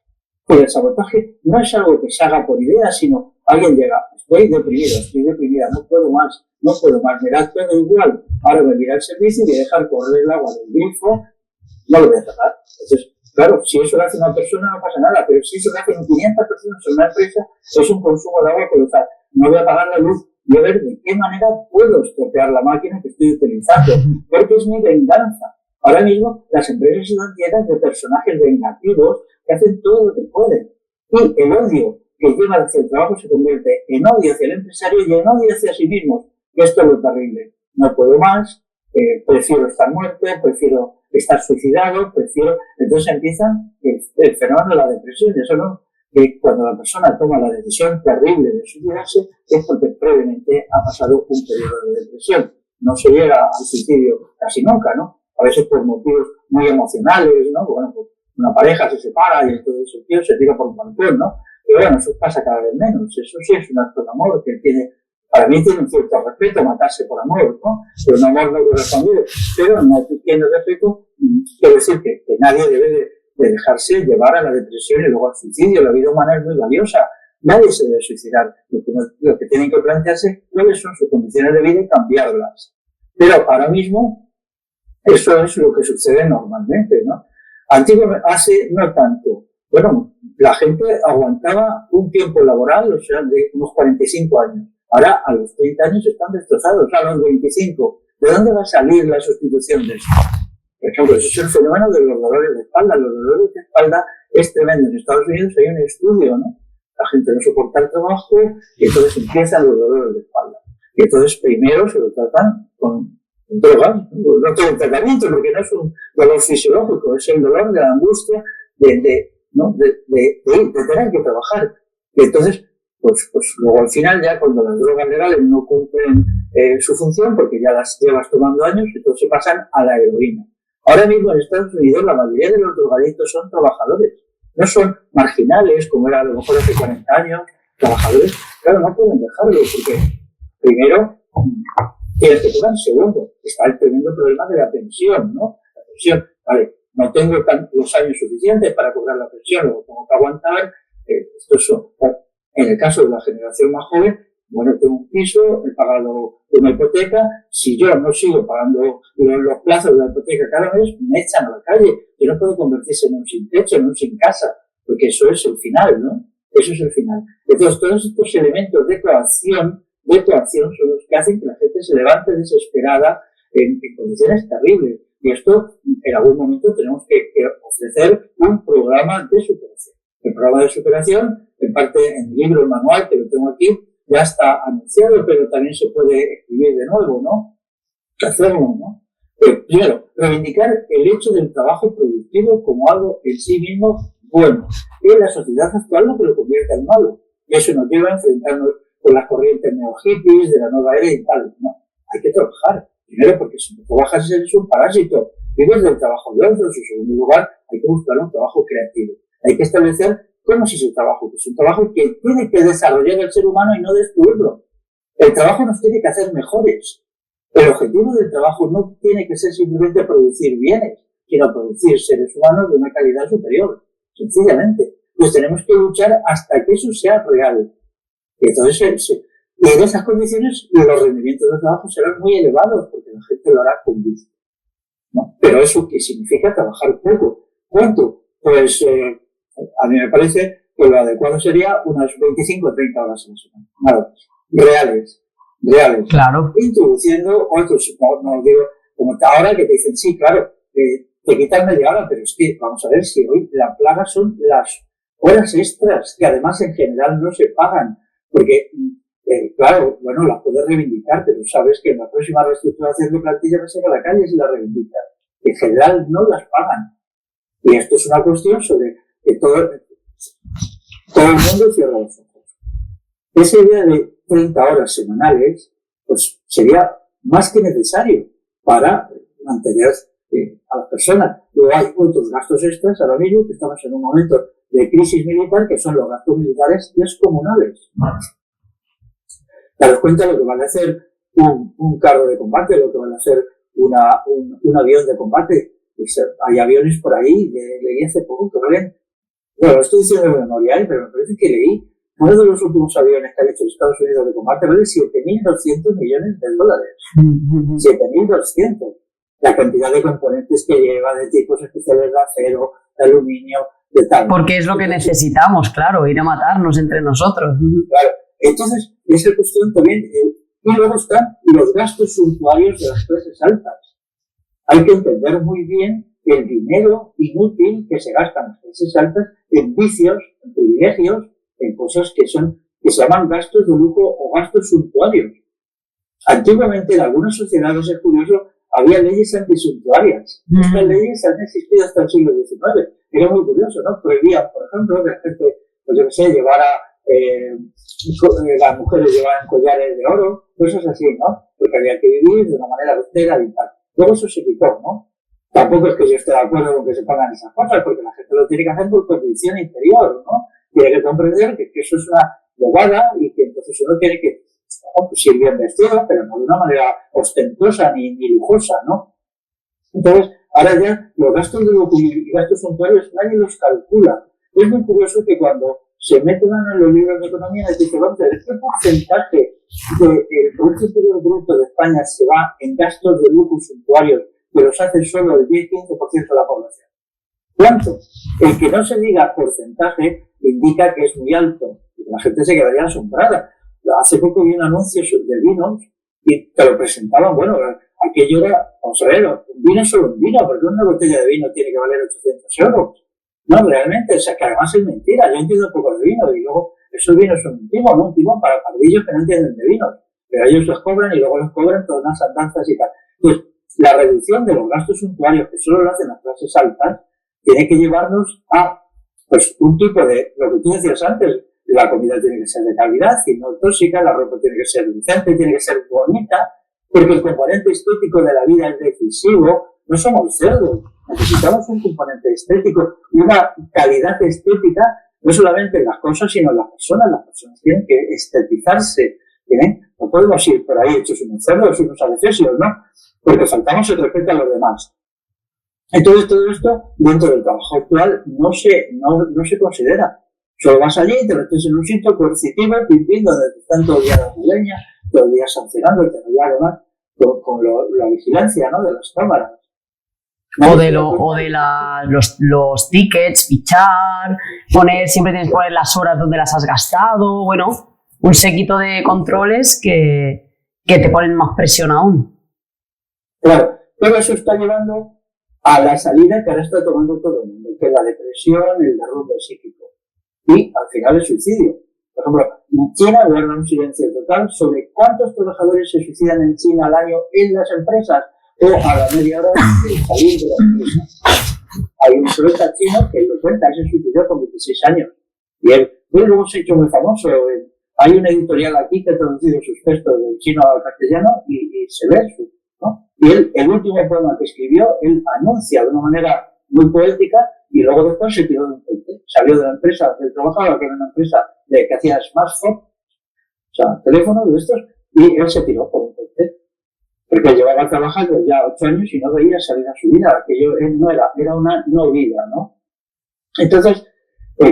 Speaker 2: Pero el sabotaje no es algo que se haga por idea, sino alguien llega, estoy deprimida, no puedo más, me da todo igual, ahora me voy a ir al servicio y voy a dejar correr el agua del grifo, no lo voy a cerrar. Entonces, claro, si eso lo hace una persona no pasa nada, pero si eso lo hacen 500 personas en una empresa, es un consumo de agua colosal. No voy a apagar la luz, voy a ver de qué manera puedo estropear la máquina que estoy utilizando, porque es mi venganza. Ahora mismo las empresas están llenas de personajes vengativos que hacen todo lo que pueden. Y el odio que lleva hacia el trabajo se convierte en odio hacia el empresario y en odio hacia sí mismo. Y esto es lo terrible. No puedo más, prefiero estar muerto, prefiero estar suicidado, Entonces empieza el fenómeno de la depresión. Y eso no, que cuando la persona toma la decisión terrible de suicidarse es porque previamente ha pasado un periodo de depresión. No se llega al suicidio casi nunca, ¿no? A veces por motivos muy emocionales, ¿no? Bueno, pues una pareja se separa y entonces el tío se tira por un balcón, ¿no? Pero bueno, eso pasa cada vez menos. Eso sí es un acto de amor que tiene, para mí tiene un cierto respeto, matarse por amor, ¿no? Pero un amor no correspondido. Pero no tiene respeto, quiero decir que nadie debe de dejarse llevar a la depresión y luego al suicidio. La vida humana es muy valiosa. Nadie se debe suicidar. Lo que tienen que plantearse cuáles son sus condiciones de vida y cambiarlas. Pero ahora mismo, eso es lo que sucede normalmente, ¿no? Antiguamente, hace no tanto. Bueno, la gente aguantaba un tiempo laboral, o sea, de unos 45 años. Ahora, a los 30 años están destrozados, a los 25. ¿De dónde va a salir la sustitución de eso? Por ejemplo, eso es el fenómeno de los dolores de espalda. Los dolores de espalda es tremendo. En Estados Unidos hay un estudio, ¿no? La gente no soporta el trabajo y entonces empiezan los dolores de espalda. Y entonces primero se lo tratan con drogas, no todo el tratamiento, porque no es un dolor fisiológico, es el dolor de la angustia de tener que trabajar. Y entonces, pues luego al final ya cuando las drogas legales no cumplen su función, porque ya las llevas tomando años, entonces se pasan a la heroína. Ahora mismo en Estados Unidos la mayoría de los drogadictos son trabajadores, no son marginales, como era a lo mejor hace 40 años, trabajadores. Claro, no pueden dejarlo, porque primero tienes que cobrar, segundo, está el tremendo problema de la pensión, ¿no? La pensión, vale, no tengo los años suficientes para cobrar la pensión, luego tengo que aguantar, en el caso de la generación más joven, bueno, tengo un piso, he pagado una hipoteca, si yo no sigo pagando los plazos de la hipoteca cada mes, me echan a la calle. Yo no puedo convertirse en un sin techo, en un sin casa, porque eso es el final, ¿no? Eso es el final. Entonces, todos estos elementos de coacción son los que hacen que la gente se levante desesperada en condiciones terribles. Y esto, en algún momento, tenemos que ofrecer un programa de superación. El programa de superación, en parte en el libro, el manual, que lo tengo aquí, ya está anunciado, pero también se puede escribir de nuevo, ¿no? Hacerlo, ¿no? Primero, reivindicar el hecho del trabajo productivo como algo en sí mismo bueno. En la sociedad actual lo que lo convierte en malo. Y eso nos lleva a enfrentarnos con las corrientes neo-hippies de la nueva era y tal. No, hay que trabajar. Primero, porque si no trabajas eres un parásito. Vives del trabajo de otros. En segundo lugar, hay que buscar un trabajo creativo. Hay que establecer cómo es ese trabajo, que es un trabajo que tiene que desarrollar el ser humano y no destruirlo. El trabajo nos tiene que hacer mejores. El objetivo del trabajo no tiene que ser simplemente producir bienes, sino producir seres humanos de una calidad superior, sencillamente. Pues tenemos que luchar hasta que eso sea real. Y entonces, y en esas condiciones, los rendimientos del trabajo serán muy elevados, porque la gente lo hará con gusto, ¿no? Pero eso que significa trabajar poco. ¿Cuánto? Pues, a mí me parece que lo adecuado sería unas 25 o 30 horas a la semana. Nada más. Reales.
Speaker 1: Claro.
Speaker 2: Introduciendo otros, no digo, como ahora que te dicen, sí, claro, te quitan media hora, pero es que, vamos a ver, si hoy la plaga son las horas extras, que además en general no se pagan, porque, claro, bueno, las puedes reivindicar, pero sabes que en la próxima reestructuración de plantilla vas a ir a la calle si las reivindicas. En general no las pagan. Y esto es una cuestión sobre que todo el mundo cierra los ojos. Esa idea de 30 horas semanales, pues sería más que necesario para mantener a las personas. Luego hay otros gastos extras ahora mismo, que estamos en un momento de crisis militar, que son los gastos militares descomunales. Daros cuenta de lo que van a hacer un carro de combate, lo que van a hacer un avión de combate. Hay aviones por ahí, leí hace poco que valen, no lo estoy diciendo de memoria, pero me parece que leí, uno de los últimos aviones que ha hecho Estados Unidos de combate vale 7.200 millones de dólares. 7.200. La cantidad de componentes que lleva, de tipos especiales de acero, de aluminio, de tal.
Speaker 1: Porque es lo que necesitamos, claro, ir a matarnos entre nosotros.
Speaker 2: Claro. Entonces, esa cuestión también, y luego están los gastos suntuarios de las clases altas. Hay que entender muy bien el dinero inútil que se gasta en las clases altas en vicios, en privilegios, en cosas que se llaman gastos de lujo o gastos suntuarios. Antiguamente, en algunas sociedades, es curioso, había leyes antisuntuarias. Estas leyes han existido hasta el siglo XIX. Era muy curioso, ¿no? Prohibían, por ejemplo, que la gente, pues yo qué sé, las mujeres llevaran collares de oro, cosas así, ¿no? Porque había que vivir de una manera austera y tal. Luego eso se quitó, ¿no? Tampoco es que yo esté de acuerdo con que se pongan esas cosas, porque la gente lo tiene que hacer por convicción interior, ¿no? tiene que comprender que eso es una bobada y que entonces uno tiene que, bueno, pues ir bien vestido, pero no de una manera ostentosa ni lujosa, ¿no? Entonces, ahora ya los gastos de lucro y gastos suntuarios nadie los calcula. Es muy curioso que cuando se meten en los libros de economía y dicen, vamos a ver, ¿qué porcentaje del Producto Interior Bruto de España se va en gastos de lucro suntuarios que los hace solo el 10-15% de la población? ¿Cuánto? El que no se diga porcentaje indica que es muy alto y la gente se quedaría asombrada. Hace poco vi un anuncio de vinos y te lo presentaban, bueno, aquello era, vamos a ver, un vino es solo un vino, porque una botella de vino tiene que valer 800 euros. No, realmente, o sea, que además es mentira. Yo entiendo un poco de vino y luego esos vinos son un timón, ¿no? Un timón para pardillos que no entienden de vinos. Pero ellos los cobran y luego los cobran todas unas andanzas y tal. Entonces, la reducción de los gastos suntuarios que solo lo hacen las clases altas tiene que llevarnos a, pues, un tipo de, lo que tú decías antes, la comida tiene que ser de calidad y no tóxica, la ropa tiene que ser decente, tiene que ser bonita, porque el componente estético de la vida es decisivo. No somos cerdos, necesitamos un componente estético, una calidad estética, no solamente en las cosas, sino en las personas. Las personas tienen que estetizarse, ¿eh? No podemos ir por ahí hechos unos cerdos, unos adefesios, ¿no? Porque faltamos el respeto a los demás. Entonces, todo esto, dentro del trabajo actual, no se considera. Solo vas allí y te metes en un sitio coercitivo, pidiendo donde te están todo el día dando leña, todo el día sancionando, y además con la vigilancia, ¿no?, de las cámaras.
Speaker 1: Los tickets, fichar, siempre tienes que poner las horas donde las has gastado, bueno, un séquito de controles que te ponen más presión aún.
Speaker 2: Claro, pero eso está llevando a la salida que ahora está tomando todo el mundo, que es la depresión, el derrumbe psíquico y al final el suicidio. Por ejemplo, en China guarda un silencio total sobre cuántos trabajadores se suicidan en China al año en las empresas o a la media hora de salir de la empresa. Hay un poeta chino que lo cuenta, se suicidó con 26 años. Y él luego se ha hecho muy famoso. Hay una editorial aquí que ha traducido sus textos del chino al castellano y se ve eso, ¿no? Y él, el último poema que escribió, él anuncia de una manera muy poética y luego después se tiró de un puente. Salió de la empresa del trabajador, que era una empresa que hacía smartphone, o sea, teléfonos de estos, y él se tiró por un puente. Porque llevaba trabajando ya 8 años y no veía salir a su vida. Aquello no era una no vida, ¿no? Entonces,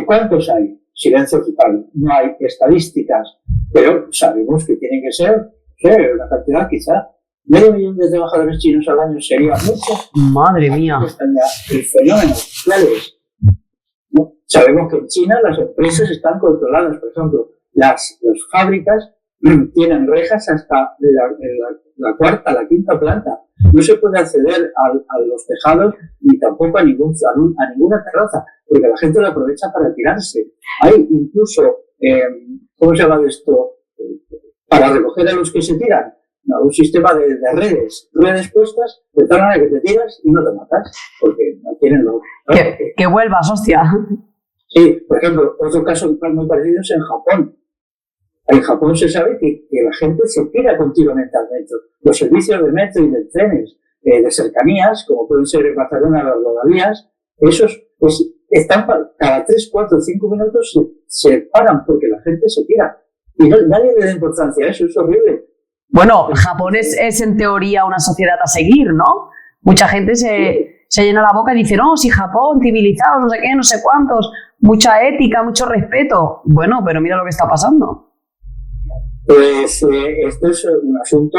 Speaker 2: ¿cuántos hay? Silencio total. No hay estadísticas, pero sabemos que tienen que ser, una cantidad quizá, 500.000 de trabajadores chinos al año sería mucho.
Speaker 1: Madre mía.
Speaker 2: El fenómeno, ¿cuál es? ¿No? Sabemos que en China las empresas están controladas. Por ejemplo, las fábricas tienen rejas hasta la cuarta, la quinta planta. No se puede acceder a los tejados ni tampoco a ninguna terraza, porque la gente lo aprovecha para tirarse. Hay incluso, ¿cómo se llama esto? Para recoger a los que se tiran. No, un sistema de redes puestas de tal manera que te tiras y no te matas, porque no tienen los...
Speaker 1: Que vuelvas, hostia.
Speaker 2: Sí, por ejemplo, otro caso muy parecido es en Japón. En Japón se sabe que la gente se tira continuamente al metro. Los servicios de metro y de trenes de cercanías, como pueden ser en Barcelona las rodalías, esos pues están cada 3, 4, 5 minutos se paran porque la gente se tira. Y nadie le da importancia a eso, es horrible.
Speaker 1: Bueno, Japón es en teoría una sociedad a seguir, ¿no? Mucha gente se llena la boca y dice, no, si Japón, civilizados, no sé qué, no sé cuántos, mucha ética, mucho respeto. Bueno, pero mira lo que está pasando.
Speaker 2: Pues esto es un asunto,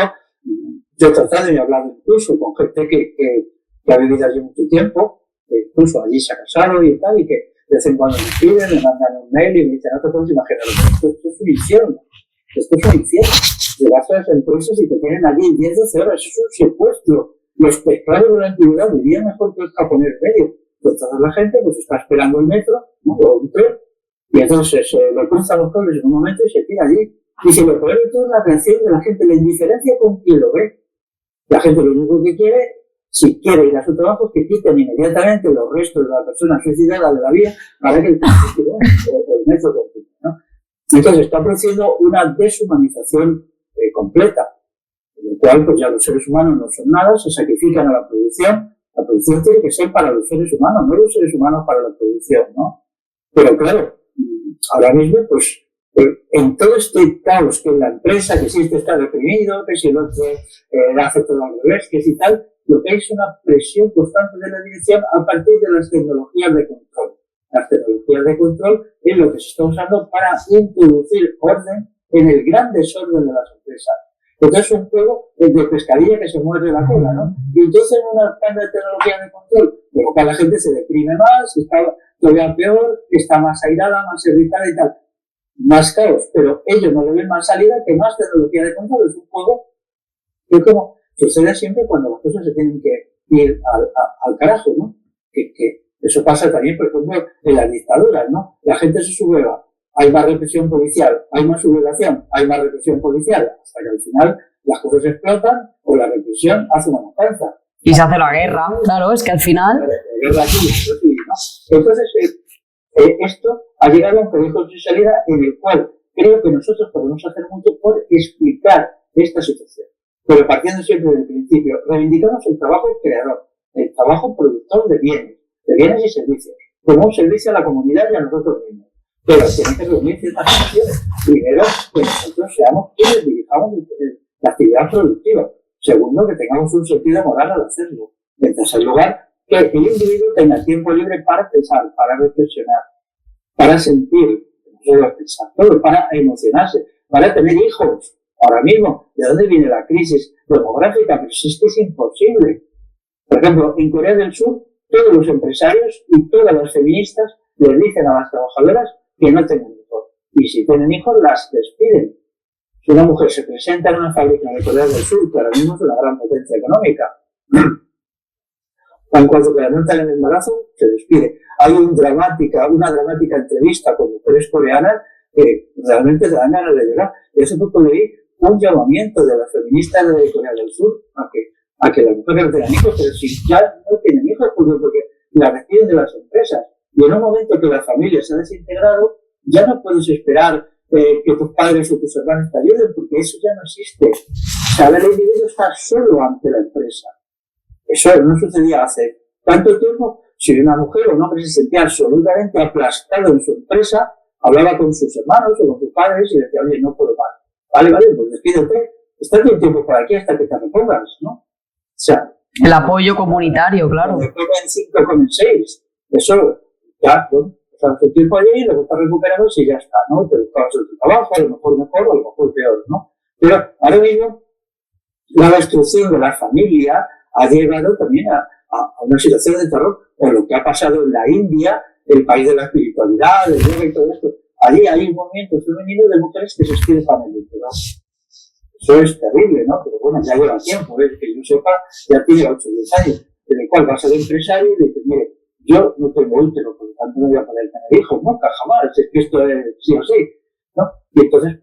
Speaker 2: yo he tratado y he hablado incluso con gente que ha vivido allí mucho tiempo, que incluso allí se ha casado y tal, y que de vez en cuando me escriben, me mandan un mail y me dicen, no te puedes imaginar, esto es un infierno, esto es un infierno. Llegas a las empresas y te tienen allí 10, 12 horas, eso es un secuestro. Los esclavos de la antigüedad vivían mejor que el japonés medio. Pues toda la gente pues está esperando el metro, ¿no?, o un tren, y entonces lo cruzan los cables en un momento y se tira allí. Y si lo peor de todo es la reacción de la gente, la indiferencia con quien lo ve. La gente lo único que quiere, si quiere ir a su trabajo, es que quiten inmediatamente los restos de la persona suicidada de la vía para que el metro continúe, ¿no? Entonces está produciendo una deshumanización completa, en el cual pues ya los seres humanos no son nada, se sacrifican a la producción. La producción tiene que ser para los seres humanos, no los seres humanos para la producción, ¿no? Pero claro, ahora mismo, pues, en todo este caos que en la empresa, que si este está deprimido, que si el otro hace todo al revés, que si tal, lo que hay es una presión constante de la dirección a partir de las tecnologías de control. Las tecnologías de control es lo que se está usando para introducir orden en el gran desorden de las empresas. Entonces es un juego de pescadilla que se muerde la cola, ¿no? Y entonces una tanta tecnología de control, de lo cual la gente se deprime más, está todavía peor, está más airada, más irritada y tal. Más caos, pero ellos no le ven más salida que más tecnología de control. Es un juego que como sucede siempre cuando las cosas se tienen que ir al carajo, ¿no? Que eso pasa también, por ejemplo, en las dictaduras, ¿no? La gente se subleva, hay más represión policial, hay más sublevación, hay más represión policial, hasta que al final las cosas explotan o la represión hace una matanza.
Speaker 1: Y se hace la guerra, claro, es que al final...
Speaker 2: La guerra aquí, ¿no? Entonces, esto ha llegado a un callejón sin salida en el cual creo que nosotros podemos hacer mucho por explicar esta situación. Pero partiendo siempre del principio, reivindicamos el trabajo creador, el trabajo productor de bienes y servicios, como un servicio a la comunidad y a nosotros mismos. Pero tienen que reunir ciertas condiciones. Primero, que nosotros seamos quienes dirijamos la actividad productiva. Segundo, que tengamos un sentido moral al hacerlo. En tercer lugar, que el individuo tenga tiempo libre para pensar, para reflexionar, para sentir, no solo pensar, todo, para emocionarse, para tener hijos. Ahora mismo, ¿de dónde viene la crisis demográfica? Pero si es que es imposible. Por ejemplo, en Corea del Sur, todos los empresarios y todas las feministas les dicen a las trabajadoras que no tengan hijos. Y si tienen hijos, las despiden. Si una mujer se presenta en una fábrica de Corea del Sur, que ahora mismo es una gran potencia económica, en cuanto que anuncian el embarazo, se despide. Hay una dramática entrevista con mujeres coreanas que realmente te dan ganas de llorar. Y hace poco leí un llamamiento de las feministas de Corea del Sur a que las mujeres no tengan hijos, pero si ya no tienen hijos, porque las despiden de las empresas. Y en un momento que la familia se ha desintegrado, ya no puedes esperar que tus padres o tus hermanos te ayuden, porque eso ya no existe. O sea, el individuo está solo ante la empresa. Eso no sucedía hace tanto tiempo. Si una mujer o un hombre se sentía absolutamente aplastado en su empresa, hablaba con sus hermanos o con sus padres y decía, oye, no puedo más. Vale, pues despídete. Estate un tiempo por aquí hasta que te repongas, ¿no? O sea...
Speaker 1: El apoyo comunitario, claro.
Speaker 2: Cuando comen 5, comen 6. Eso, ya, bueno, pasas un tiempo allí y luego estás recuperado y ya está, ¿no? Te buscabas otro trabajo, a lo mejor mejor o a lo mejor peor, ¿no? Pero ahora mismo, la destrucción de la familia ha llevado también a una situación de terror, o lo que ha pasado en la India, el país de la espiritualidad, del yoga y todo esto. Allí hay un movimiento femenino de mujeres que se estirpan en el útero. Eso es terrible, ¿no? Pero bueno, ya lleva tiempo, que yo sepa, ya tiene 8 o 10 años, en el cual va a ser empresario y dice, mire, yo no tengo útero, por lo tanto no voy a poder tener hijos, nunca, jamás, es que esto es sí o sí, ¿no? Y entonces,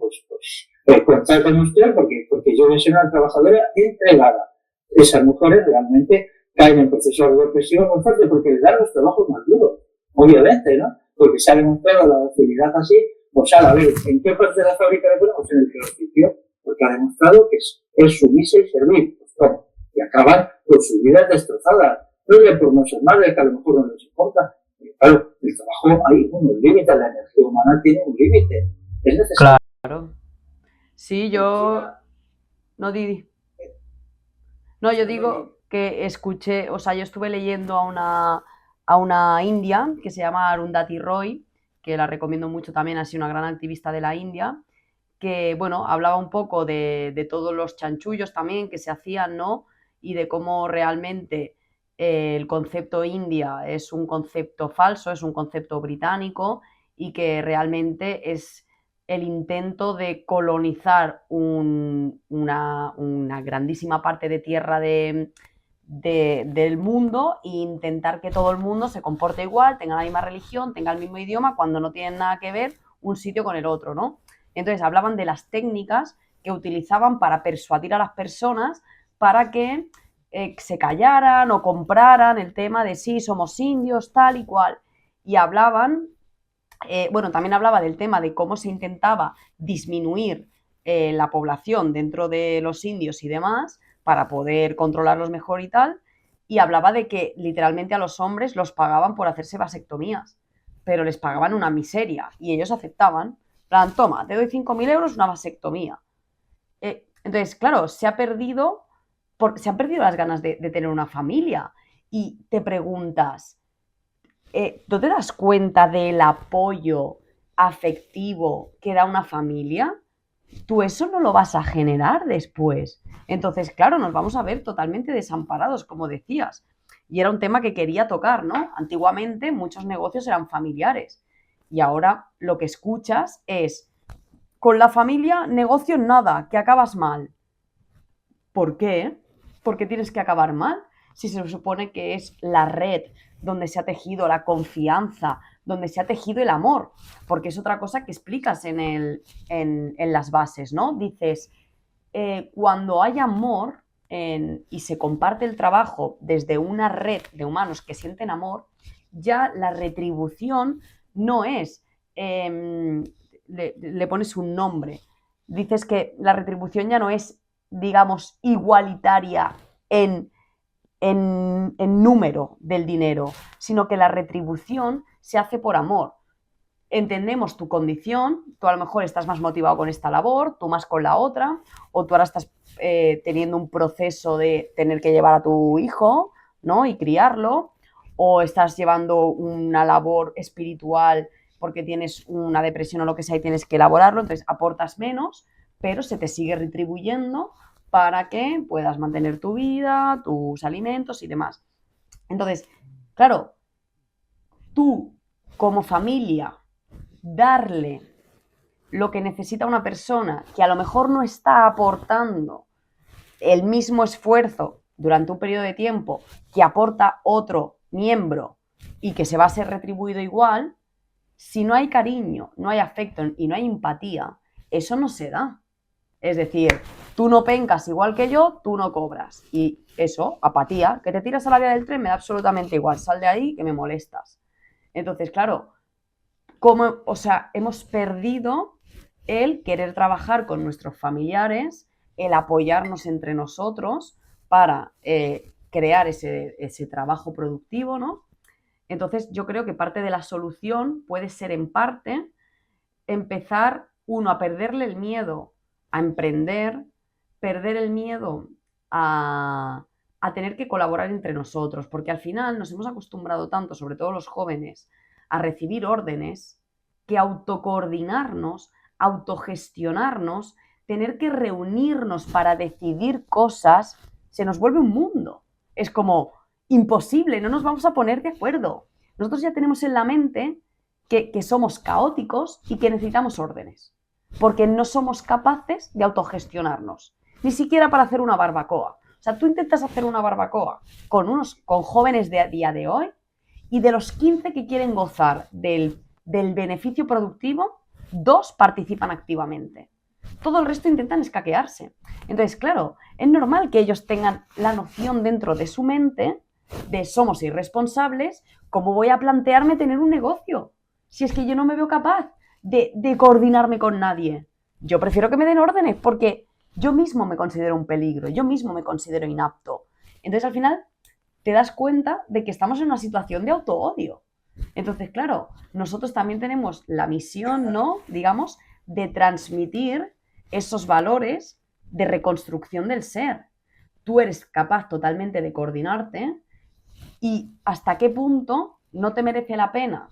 Speaker 2: contar con usted porque yo voy a ser una trabajadora entregada. Esas mujeres realmente caen en procesos de depresión muy fuerte porque les dan los trabajos más duros, obviamente, ¿no? Porque se ha demostrado la docilidad así, pues a ver, ¿en qué parte de la fábrica le ponemos? En el principio, porque ha demostrado que es sumisa y servir, pues ¿cómo? Y acaban con sus vidas destrozadas, no ya por no ser madre, que a lo mejor no les importa, pero claro, el trabajo hay unos límites, la energía humana tiene un límite, es necesario.
Speaker 1: Claro. Sí, yo... No, Didi. No, yo digo que escuché, o sea, yo estuve leyendo a una india que se llama Arundhati Roy, que la recomiendo mucho también, ha sido una gran activista de la India, que, bueno, hablaba un poco de todos los chanchullos también que se hacían, ¿no? Y de cómo realmente el concepto India es un concepto falso, es un concepto británico y que realmente es el intento de colonizar una grandísima parte de tierra del mundo e intentar que todo el mundo se comporte igual, tenga la misma religión, tenga el mismo idioma, cuando no tienen nada que ver un sitio con el otro, ¿no? Entonces hablaban de las técnicas que utilizaban para persuadir a las personas para que se callaran o compraran el tema de sí, somos indios, tal y cual. Y hablaban... bueno, también hablaba del tema de cómo se intentaba disminuir la población dentro de los indios y demás para poder controlarlos mejor y tal, y hablaba de que literalmente a los hombres los pagaban por hacerse vasectomías, pero les pagaban una miseria y ellos aceptaban. Plan, toma, te doy 5.000 euros, una vasectomía. Entonces, claro, se han perdido las ganas de tener una familia. Y te preguntas, ¿tú te das cuenta del apoyo afectivo que da una familia? Tú eso no lo vas a generar después. Entonces, claro, nos vamos a ver totalmente desamparados, como decías. Y era un tema que quería tocar, ¿no? Antiguamente muchos negocios eran familiares y ahora lo que escuchas es, con la familia, negocio nada, que acabas mal. ¿Por qué? ¿Por qué tienes que acabar mal? Si se supone que es la red donde se ha tejido la confianza, donde se ha tejido el amor, porque es otra cosa que explicas en las bases, ¿no? Dices, cuando hay amor y se comparte el trabajo desde una red de humanos que sienten amor, ya la retribución no es, le pones un nombre, dices que la retribución ya no es, digamos, igualitaria en número del dinero, sino que la retribución se hace por amor. Entendemos tu condición, tú a lo mejor estás más motivado con esta labor, tú más con la otra, o tú ahora estás teniendo un proceso de tener que llevar a tu hijo, ¿no? Y criarlo, o estás llevando una labor espiritual porque tienes una depresión o lo que sea y tienes que elaborarlo, entonces aportas menos, pero se te sigue retribuyendo para que puedas mantener tu vida, tus alimentos y demás. Entonces, claro, tú como familia darle lo que necesita una persona que a lo mejor no está aportando el mismo esfuerzo durante un periodo de tiempo que aporta otro miembro y que se va a ser retribuido igual, si no hay cariño, no hay afecto y no hay empatía, eso no se da. Es decir, tú no pencas igual que yo, tú no cobras. Y eso, apatía, que te tiras a la vía del tren me da absolutamente igual, sal de ahí que me molestas. Entonces, claro, hemos perdido el querer trabajar con nuestros familiares, el apoyarnos entre nosotros para crear ese trabajo productivo, ¿no? Entonces, yo creo que parte de la solución puede ser, en parte, empezar, uno, a perderle el miedo a emprender, perder el miedo a tener que colaborar entre nosotros, porque al final nos hemos acostumbrado tanto, sobre todo los jóvenes, a recibir órdenes, que autocoordinarnos, autogestionarnos, tener que reunirnos para decidir cosas, se nos vuelve un mundo. Es como imposible, no nos vamos a poner de acuerdo. Nosotros ya tenemos en la mente que somos caóticos y que necesitamos órdenes, porque no somos capaces de autogestionarnos, ni siquiera para hacer una barbacoa. O sea, tú intentas hacer una barbacoa con jóvenes de a día de hoy, y de los 15 que quieren gozar del beneficio productivo, 2 participan activamente. Todo el resto intentan escaquearse. Entonces, claro, es normal que ellos tengan la noción dentro de su mente de somos irresponsables, ¿cómo voy a plantearme tener un negocio? Si es que yo no me veo capaz de coordinarme con nadie. Yo prefiero que me den órdenes porque yo mismo me considero un peligro, yo mismo me considero inapto. Entonces, al final, te das cuenta de que estamos en una situación de autoodio. Entonces, claro, nosotros también tenemos la misión, ¿no? Digamos, de transmitir esos valores de reconstrucción del ser. Tú eres capaz totalmente de coordinarte y hasta qué punto no te merece la pena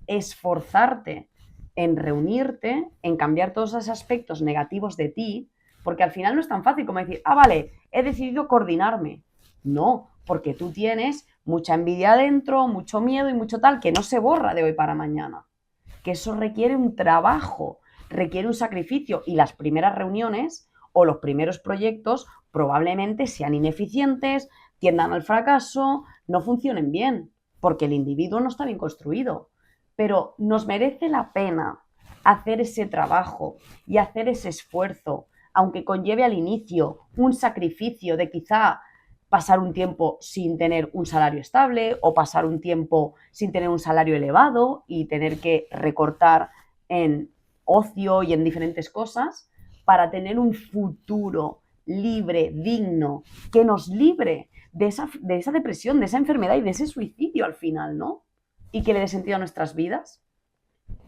Speaker 1: esforzarte en reunirte, en cambiar todos esos aspectos negativos de ti, porque al final no es tan fácil como decir, vale, he decidido coordinarme. No, porque tú tienes mucha envidia adentro, mucho miedo y mucho tal, que no se borra de hoy para mañana. Que eso requiere un trabajo, requiere un sacrificio, y las primeras reuniones o los primeros proyectos probablemente sean ineficientes, tiendan al fracaso, no funcionen bien, porque el individuo no está bien construido. Pero nos merece la pena hacer ese trabajo y hacer ese esfuerzo, aunque conlleve al inicio un sacrificio de quizá pasar un tiempo sin tener un salario estable o pasar un tiempo sin tener un salario elevado y tener que recortar en ocio y en diferentes cosas para tener un futuro libre, digno, que nos libre de esa depresión, de esa enfermedad y de ese suicidio al final, ¿no? y que le dé sentido a nuestras vidas?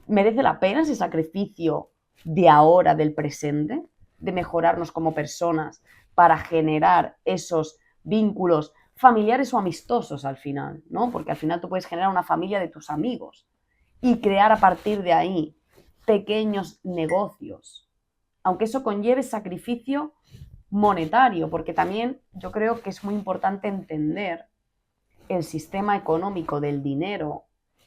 Speaker 1: ¿Merece la pena ese sacrificio de ahora, del presente, de mejorarnos como personas para generar esos vínculos familiares o amistosos al final, ¿no? Porque al final tú puedes generar una familia de tus amigos y crear a partir de ahí pequeños negocios, aunque eso conlleve sacrificio monetario, porque también yo creo que es muy importante entender el sistema económico del dinero.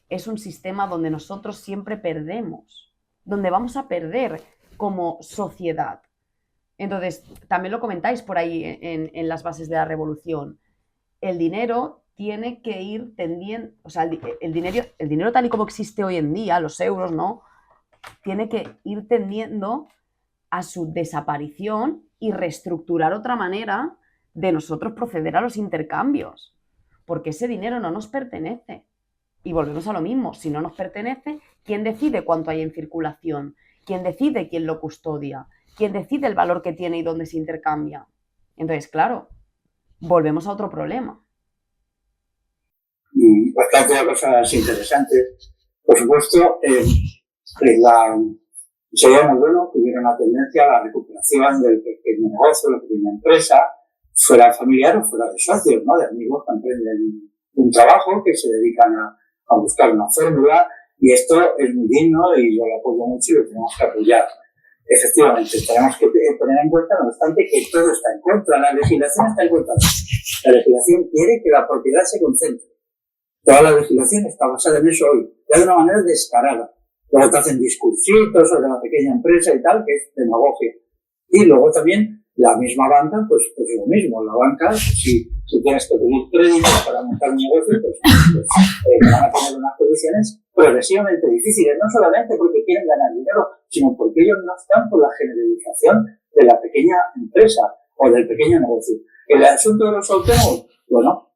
Speaker 1: Es un sistema donde nosotros siempre perdemos, donde vamos a perder como sociedad. Entonces, también lo comentáis por ahí en las bases de la revolución. El dinero tiene que ir tendiendo, o sea, el dinero tal y como existe hoy en día, los euros, ¿no? Tiene que ir tendiendo a su desaparición y reestructurar otra manera de nosotros proceder a los intercambios, porque ese dinero no nos pertenece. Y volvemos a lo mismo, si no nos pertenece, ¿quién decide cuánto hay en circulación? ¿Quién decide quién lo custodia? ¿Quién decide el valor que tiene y dónde se intercambia? Entonces, claro, volvemos a otro problema.
Speaker 2: Y bastante cosas interesantes. Por supuesto, sería muy bueno que hubiera una tendencia a la recuperación del pequeño negocio, la pequeña empresa, fuera familiar o fuera de socios, ¿no? De amigos que emprenden un trabajo, que se dedican a buscar una fórmula, y esto es muy digno y yo lo apoyo mucho y lo tenemos que apoyar. Efectivamente, tenemos que tener en cuenta, no obstante, que todo está en contra. La legislación está en contra. La legislación quiere que la propiedad se concentre. Toda la legislación está basada en eso hoy, ya de una manera descarada. Luego te hacen discursitos sobre la pequeña empresa y tal, que es demagogia. Y luego también la misma banca, pues lo mismo. La banca, si tienes que pedir crédito para montar un negocio, pues van a poner unas condiciones progresivamente difíciles, no solamente porque quieren ganar dinero, sino porque ellos no están por la generalización de la pequeña empresa o del pequeño negocio. El asunto de los autónomos, bueno,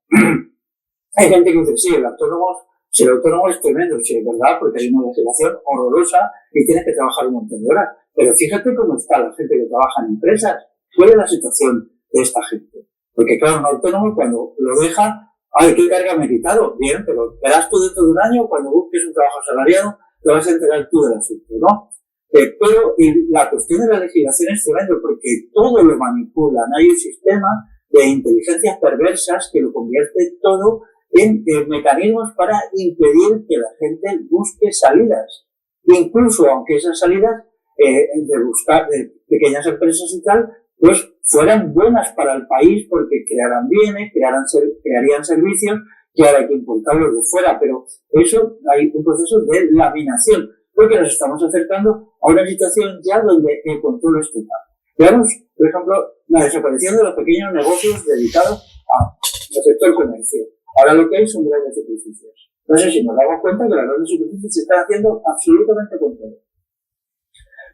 Speaker 2: hay gente que dice, sí, el autónomo es tremendo, sí, es verdad, porque hay una legislación horrorosa y tienes que trabajar un montón de horas. Pero fíjate cómo está la gente que trabaja en empresas. ¿Cuál es la situación de esta gente? Porque claro, un autónomo cuando lo deja, ¡ay, qué carga me he quitado! Bien, pero verás tú dentro de un año, cuando busques un trabajo asalariado, te vas a enterar tú del asunto, ¿no? Pero la cuestión de la legislación es tremendo porque todo lo manipulan. Hay un sistema de inteligencias perversas que lo convierte todo en mecanismos para impedir que la gente busque salidas. Incluso aunque esas salidas de buscar de pequeñas empresas y tal, pues fueran buenas para el país porque crearan bienes, crearían servicios que ahora hay que importarlos de fuera, pero eso hay un proceso de laminación, porque nos estamos acercando a una situación ya donde el control es total. Veamos, por ejemplo, la desaparición de los pequeños negocios dedicados al sector comercio. Ahora lo que hay son grandes superficies. No sé si nos damos cuenta que las grandes superficies se están haciendo absolutamente con todo.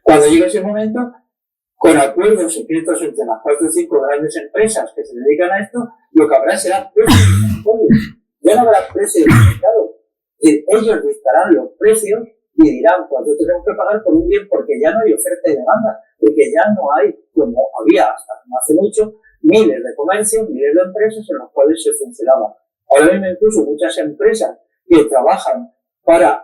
Speaker 2: Cuando llegue ese momento, con acuerdos secretos entre las 4 o 5 grandes empresas que se dedican a esto, lo que habrá será precios de monopolio. Ya no habrá precios de mercado. Es decir, ellos dictarán los precios y dirán cuánto tenemos que pagar por un bien porque ya no hay oferta y demanda, porque ya no hay, como había hasta no hace mucho, miles de comercios, miles de empresas en las cuales se funcionaba. Ahora mismo incluso muchas empresas que trabajan para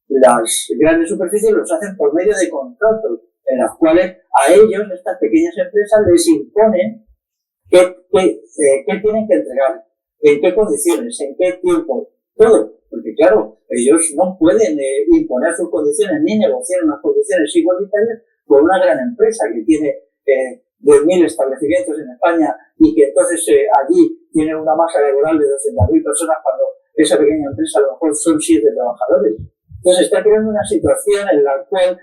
Speaker 2: las grandes superficies los hacen por medio de contratos en los cuales a ellos, estas pequeñas empresas, les imponen qué tienen que entregar, en qué condiciones, en qué tiempo, todo. Porque claro, ellos no pueden imponer sus condiciones ni negociar unas condiciones igualitarias con una gran empresa que tiene 10.000 establecimientos en España y que entonces allí tiene una masa laboral de 200.000 personas cuando esa pequeña empresa a lo mejor son 7 trabajadores. Entonces está creando una situación en la cual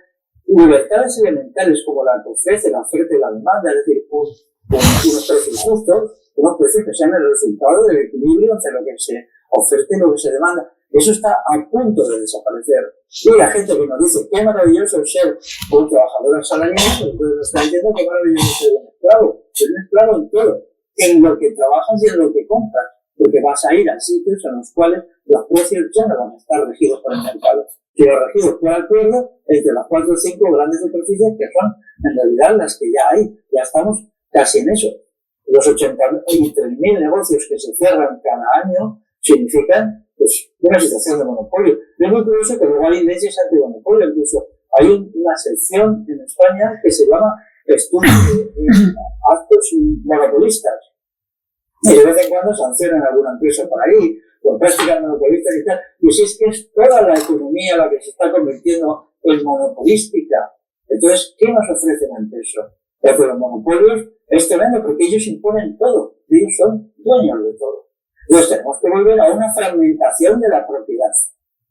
Speaker 2: libertades elementales como la que ofrece la oferta y la demanda, es decir, unos precios justos, unos precios que sean el resultado del equilibrio entre lo que se oferta y lo que se demanda, eso está a punto de desaparecer. Y la gente que nos dice qué maravilloso es ser un trabajador asalariado, pues nos está diciendo qué maravilloso es ser un esclavo. Ser un esclavo en todo, en lo que trabajas y en lo que compras, porque vas a ir a sitios en los cuales los precios ya no van a estar regidos por el mercado, sino regidos por acuerdo entre las 4 o 5 grandes superficies que son en realidad las que ya hay. Ya estamos casi en eso. Los 83.000 negocios que se cierran cada año significan pues, una situación de monopolio. Es muy curioso que luego hay leyes antimonopolio, incluso hay una sección en España que se llama estudio de actos monopolistas. Y de vez en cuando sancionan a alguna empresa por ahí, con prácticas monopolistas y tal. Y si es que es toda la economía la que se está convirtiendo en monopolística. Entonces, ¿qué nos ofrecen ante eso? Porque los monopolios es tremendo porque ellos imponen todo. Ellos son dueños de todo. Entonces tenemos que volver a una fragmentación de la propiedad.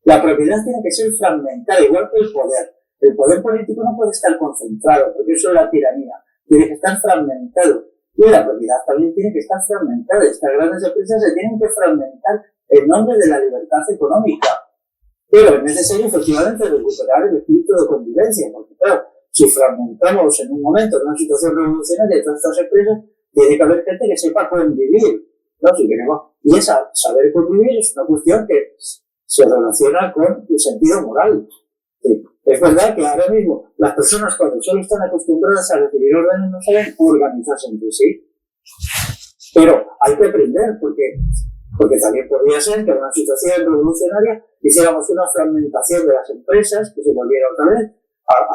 Speaker 2: La propiedad tiene que ser fragmentada, igual que el poder. El poder político no puede estar concentrado, porque eso es la tiranía. Tiene que estar fragmentado. Y la propiedad también tiene que estar fragmentada. Estas grandes empresas se tienen que fragmentar en nombre de la libertad económica. Pero es necesario, efectivamente, recuperar el espíritu de convivencia, porque claro, si fragmentamos en un momento, en una situación revolucionaria, todas estas empresas, tiene que haber gente que sepa convivir, ¿no? Si queremos, y esa saber convivir es una cuestión que se relaciona con el sentido moral. Sí. Es verdad que ahora mismo las personas cuando solo están acostumbradas a recibir órdenes no saben organizarse entre sí. Pero hay que aprender porque también podría ser que en una situación revolucionaria hiciéramos una fragmentación de las empresas, que se volviera otra vez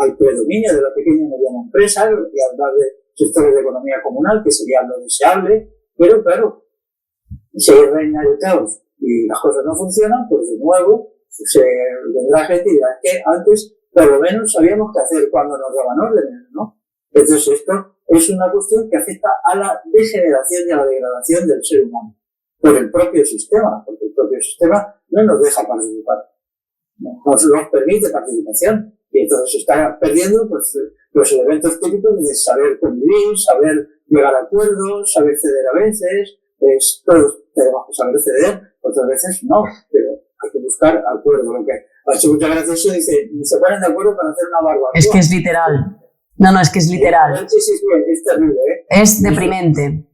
Speaker 2: al predominio de la pequeña y mediana empresa, y hablar de sectores de economía comunal, que sería lo deseable, pero claro, si reina el caos y las cosas no funcionan, pues de nuevo se vendrá gente y dirá que antes por lo menos sabíamos qué hacer cuando nos daban órdenes, ¿no? Entonces esto es una cuestión que afecta a la degeneración y a la degradación del ser humano por el propio sistema, porque el propio sistema no nos deja participar, no nos permite participación, y entonces se están perdiendo pues, los elementos típicos de saber convivir, saber llegar a acuerdos, saber ceder a veces, todos tenemos que saber ceder, otras veces no, pero hay que buscar acuerdo. Lo que ha hecho muchas gracias eso, dice, se ponen de acuerdo para hacer una barbacoa.
Speaker 1: Es que es literal. No, es que es literal.
Speaker 2: Sí, es terrible, ¿eh?
Speaker 1: Es deprimente.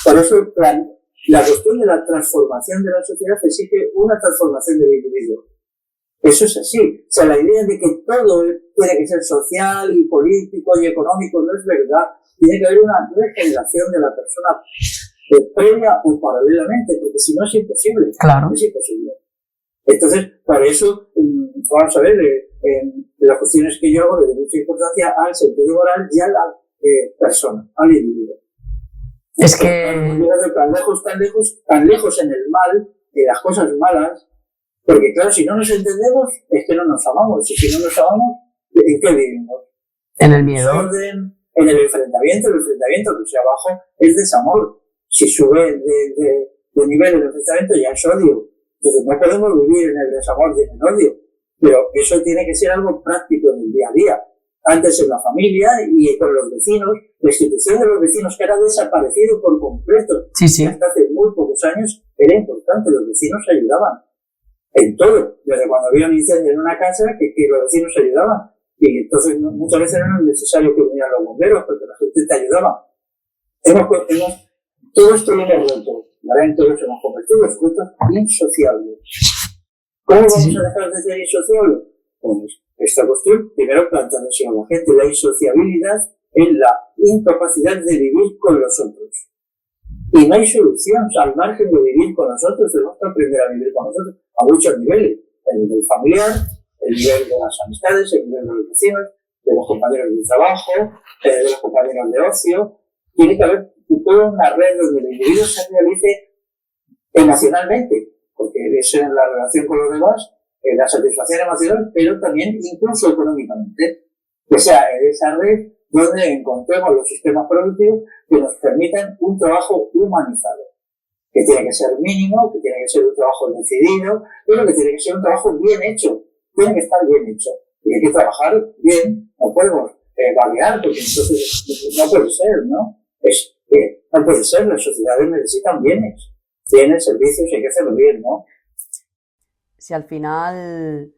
Speaker 2: Por eso la cuestión de la transformación de la sociedad exige una transformación del individuo. Eso es así. O sea, la idea de que todo tiene que ser social y político y económico no es verdad. Tiene que haber una regeneración de la persona previa o paralelamente, porque si no es imposible.
Speaker 1: Claro.
Speaker 2: Es imposible. Entonces, para eso, vamos a ver, las cuestiones que yo hago de mucha importancia al sentido moral y a la persona, al individuo.
Speaker 1: Es que...
Speaker 2: Tan lejos en el mal, en las cosas malas, porque claro, si no nos entendemos, es que no nos amamos, y si no nos amamos, ¿en qué vivimos?
Speaker 1: En el miedo.
Speaker 2: En el enfrentamiento que sea abajo es desamor. Si sube de nivel el enfrentamiento ya es odio. Entonces no podemos vivir en el desamor y en el odio, pero eso tiene que ser algo práctico en el día a día. Antes en la familia y con los vecinos, la institución de los vecinos que era desaparecido por completo.
Speaker 1: Sí.
Speaker 2: Hasta hace muy pocos años era importante, los vecinos ayudaban en todo, desde cuando había un incendio en una casa que los vecinos ayudaban, y entonces muchas veces no era necesario que vinieran los bomberos porque la gente te ayudaba. Todo esto lo hemos roto, ¿vale? Entonces hemos convertido en frutos insociables. ¿Cómo vamos a dejar de ser insociables? Pues esta cuestión, primero plantándose a la gente, la insociabilidad es la incapacidad de vivir con los otros. Y no hay solución, al margen de vivir con nosotros, tenemos que aprender a vivir con nosotros a muchos niveles. El nivel familiar, el nivel de las amistades, el nivel de los vecinos, de los compañeros de trabajo, de los compañeros de ocio. Tiene que haber toda una red donde el individuo se realice emocionalmente, porque es en la relación con los demás, la satisfacción emocional, pero también incluso económicamente. Que sea en esa red donde encontremos los sistemas productivos que nos permitan un trabajo humanizado, que tiene que ser mínimo, que tiene que ser un trabajo decidido, pero que tiene que ser un trabajo bien hecho, tiene que estar bien hecho, y hay que trabajar bien, no podemos variar, porque entonces no puede ser, ¿no? No puede ser, las sociedades necesitan bienes, servicios, hay que hacerlo bien, ¿no?
Speaker 1: Si al final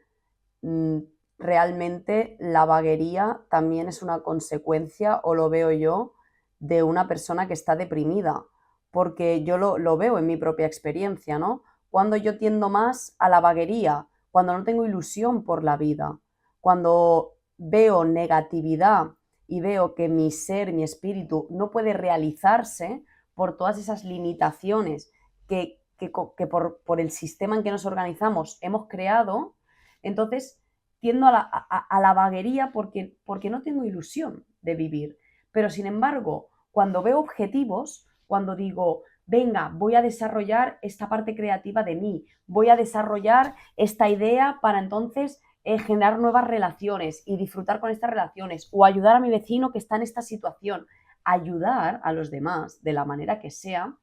Speaker 1: realmente la vaguería también es una consecuencia, o lo veo yo, de una persona que está deprimida, porque yo lo veo en mi propia experiencia, ¿no? Cuando yo tiendo más a la vaguería, cuando no tengo ilusión por la vida, cuando veo negatividad y veo que mi ser, mi espíritu no puede realizarse por todas esas limitaciones que que por el sistema en que nos organizamos hemos creado, entonces tiendo a la vaguería porque no tengo ilusión de vivir. Pero sin embargo, cuando veo objetivos, cuando digo, venga, voy a desarrollar esta parte creativa de mí, voy a desarrollar esta idea para entonces generar nuevas relaciones y disfrutar con estas relaciones, o ayudar a mi vecino que está en esta situación. Ayudar a los demás de la manera que sea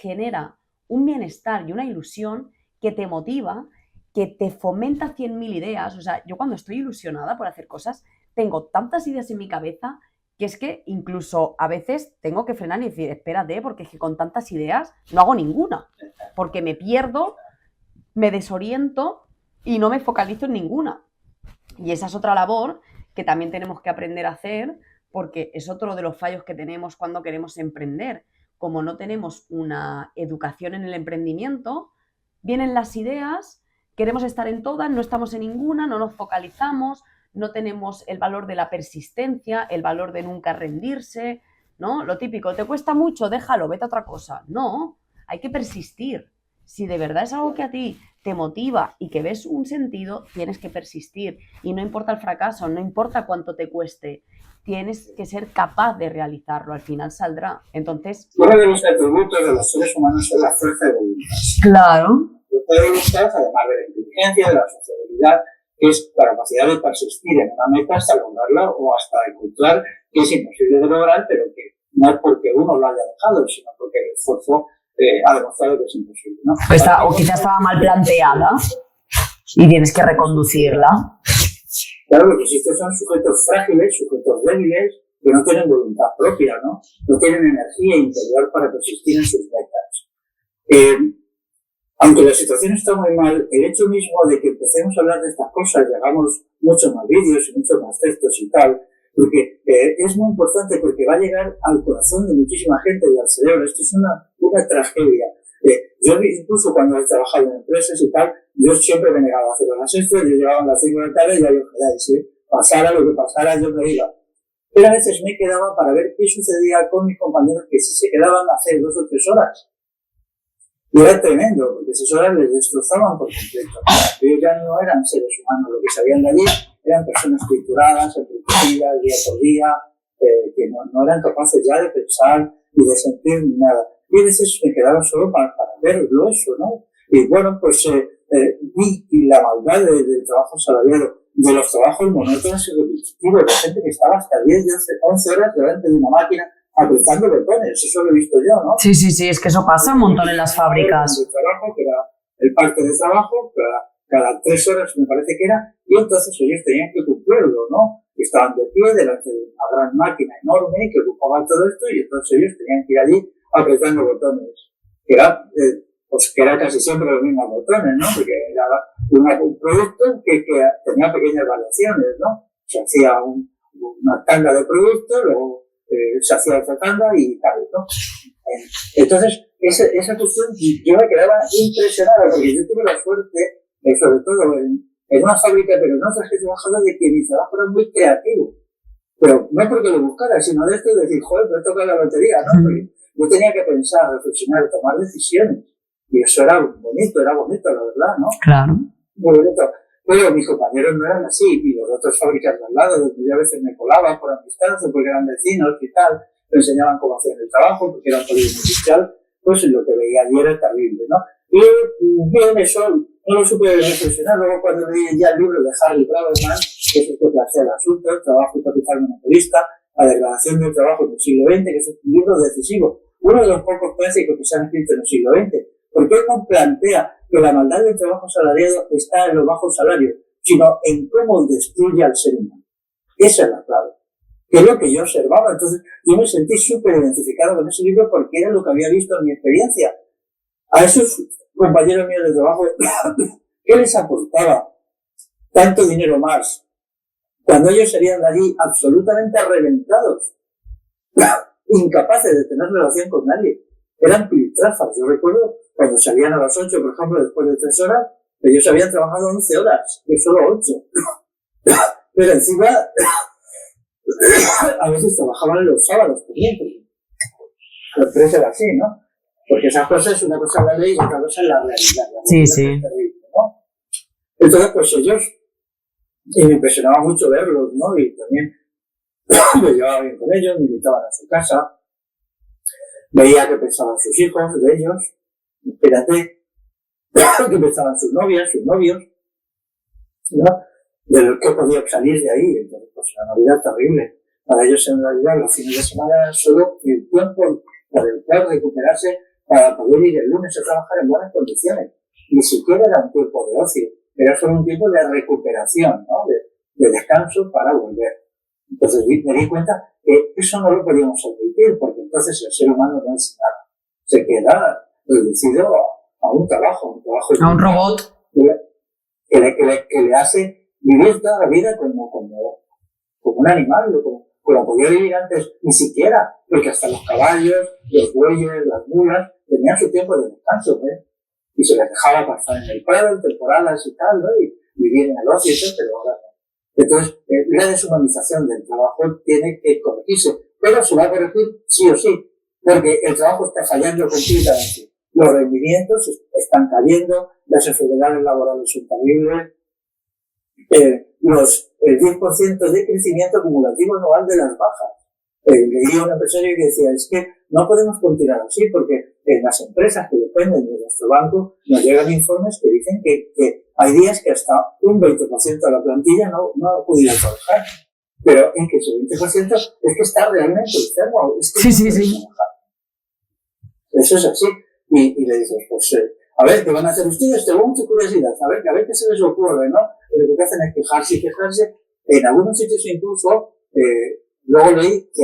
Speaker 1: genera un bienestar y una ilusión que te motiva, que te fomenta 100.000 ideas. O sea, yo cuando estoy ilusionada por hacer cosas, tengo tantas ideas en mi cabeza que es que incluso a veces tengo que frenar y decir, espérate, porque es que con tantas ideas no hago ninguna, porque me pierdo, me desoriento y no me focalizo en ninguna. Y esa es otra labor que también tenemos que aprender a hacer, porque es otro de los fallos que tenemos cuando queremos emprender. Como no tenemos una educación en el emprendimiento, vienen las ideas, queremos estar en todas, no estamos en ninguna, no nos focalizamos, no tenemos el valor de la persistencia, el valor de nunca rendirse, ¿no? Lo típico, te cuesta mucho, déjalo, vete a otra cosa. No, hay que persistir. Si de verdad es algo que a ti te motiva y que ves un sentido, tienes que persistir. Y no importa el fracaso, no importa cuánto te cueste, tienes que ser capaz de realizarlo, al final saldrá. Entonces...
Speaker 2: Uno de los atributos de los seres humanos es la fuerza de voluntad.
Speaker 1: Claro.
Speaker 2: La fuerza de voluntad, además de la inteligencia, de la sociabilidad, que es la capacidad de persistir en una meta hasta lograrla o hasta encontrar que es imposible de lograr, pero que no es porque uno lo haya dejado, sino porque el esfuerzo ha demostrado que es imposible, ¿no?
Speaker 1: O quizás estaba mal planteada y tienes que reconducirla.
Speaker 2: Claro, lo que existe son sujetos frágiles, sujetos débiles, que no tienen voluntad propia, ¿no? No tienen energía interior para persistir en sus metas. Aunque la situación está muy mal, el hecho mismo de que empecemos a hablar de estas cosas, llegamos muchos más vídeos y muchos más textos y tal, porque es muy importante, porque va a llegar al corazón de muchísima gente y al cerebro. Esto es una tragedia. Yo incluso cuando he trabajado en empresas y tal, yo siempre me negaba a hacer horas extras, yo llegaba a las 5 de la tarde y ya yo quedáis, pasara lo que pasara, yo me iba. Pero a veces me quedaba para ver qué sucedía con mis compañeros que sí se quedaban a hacer 2 o 3 horas. Y era tremendo, porque esas horas les destrozaban por completo. Ellos ya no eran seres humanos, lo que sabían de allí eran personas estructuradas, entretenidas, día por día, que no eran capaces ya de pensar ni de sentir ni nada. Y a veces me quedaba solo para verlo eso, ¿no? Y bueno, pues vi la maldad del trabajo asalariado, de los trabajos monótonos y repetitivos, de gente que estaba hasta 10, 11 horas delante de una máquina apretando botones. Eso lo he visto yo, ¿no?
Speaker 1: Sí, es que eso pasa un montón en las fábricas.
Speaker 2: El trabajo, que era el parte de trabajo, cada 3 horas me parece que era, y entonces ellos tenían que cumplirlo, ¿no? Estaban de pie delante de una gran máquina enorme que ocupaba todo esto, y entonces ellos tenían que ir allí apretando botones, que era casi siempre los mismos botones, ¿no? Porque era un producto que tenía pequeñas variaciones, ¿no? Se hacía una tanda de productos, luego se hacía otra tanda y tal, ¿no? Entonces, esa cuestión yo me quedaba impresionada, porque yo tuve la suerte, sobre todo en una fábrica, pero en otras que he trabajado, de que mi trabajo era muy creativo. Pero no porque lo buscara, sino de esto de decir, joder, me toca la lotería, ¿no? Porque yo tenía que pensar, reflexionar, tomar decisiones. Y eso era bonito, la verdad, ¿no?
Speaker 1: Claro.
Speaker 2: Muy bonito. Pero mis compañeros no eran así, y los otras fábricas de al lado, donde yo a veces me colaba por amistad, o porque eran vecinos y tal, me enseñaban cómo hacer el trabajo, porque era un polígono industrial, pues lo que veía allí era terrible, ¿no? Y bien, eso no lo supe reflexionar. Luego, cuando leí ya el libro de Harry Braverman, que es el que plantea el asunto, el trabajo y capital monopolista, la degradación del trabajo en el siglo XX, que es un libro decisivo, uno de los pocos clásicos que se han escrito en el siglo XX, porque él no plantea que la maldad del trabajo asalariado está en los bajos salarios, sino en cómo destruye al ser humano. Esa es la clave. Que es lo que yo observaba. Entonces, yo me sentí súper identificado con ese libro porque era lo que había visto en mi experiencia. A esos compañeros míos de trabajo, ¿qué les aportaba tanto dinero más? Cuando ellos salían de allí absolutamente reventados, incapaces de tener relación con nadie. Eran piltrafas. Yo recuerdo cuando salían a las 8, por ejemplo, después de 3 horas, ellos habían trabajado 11 horas, yo solo 8. Pero encima, a veces trabajaban los sábados, por ejemplo. La empresa era así, ¿no? Porque esas cosas, una cosa es la ley y otra cosa es la realidad.
Speaker 1: Sí, sí.
Speaker 2: Es terrible, ¿no? Entonces, pues ellos, y me impresionaba mucho verlos, ¿no? Y también me llevaba bien con ellos, me invitaban a su casa, veía que pensaban sus hijos, de ellos, espérate, que pensaban sus novias, sus novios, ¿no? De lo que podía salir de ahí. Entonces, pues una Navidad terrible. Para ellos en realidad los fines de semana era solo el tiempo para el poder recuperarse, para poder ir el lunes a trabajar en buenas condiciones. Ni siquiera era un tiempo de ocio, era solo un tiempo de recuperación, ¿no? De descanso para volver. Entonces me di cuenta que eso no lo podíamos admitir, porque entonces el ser humano no es nada. Se queda reducido a un trabajo
Speaker 1: a un robot
Speaker 2: que le hace vivir toda la vida como un animal, como podía vivir antes, ni siquiera, porque hasta los caballos, los bueyes, las mulas, tenían su tiempo de descanso, ¿eh? Y se les dejaba pasar en el prado, en temporadas y tal, ¿no? Y vivir en el ocio y tal, pero ahora no. Entonces, la deshumanización del trabajo tiene que corregirse, pero se va a corregir sí o sí, porque el trabajo está fallando completamente. Los rendimientos están cayendo, las enfermedades laborales son terribles, el 10% de crecimiento acumulativo anual de las bajas. Leí a un empresario que decía, es que no podemos continuar así, porque en las empresas que dependen de nuestro banco nos llegan informes que dicen que hay días que hasta un 20% de la plantilla no ha podido trabajar. Pero es que ese 20% es que está realmente enfermo. Es que
Speaker 1: sí.
Speaker 2: Eso es así. Y le dices, pues, a ver, ¿qué van a hacer ustedes? Tengo mucha curiosidad. A ver qué se les ocurre, ¿no? Lo que hacen es quejarse. En algunos sitios incluso, luego leí que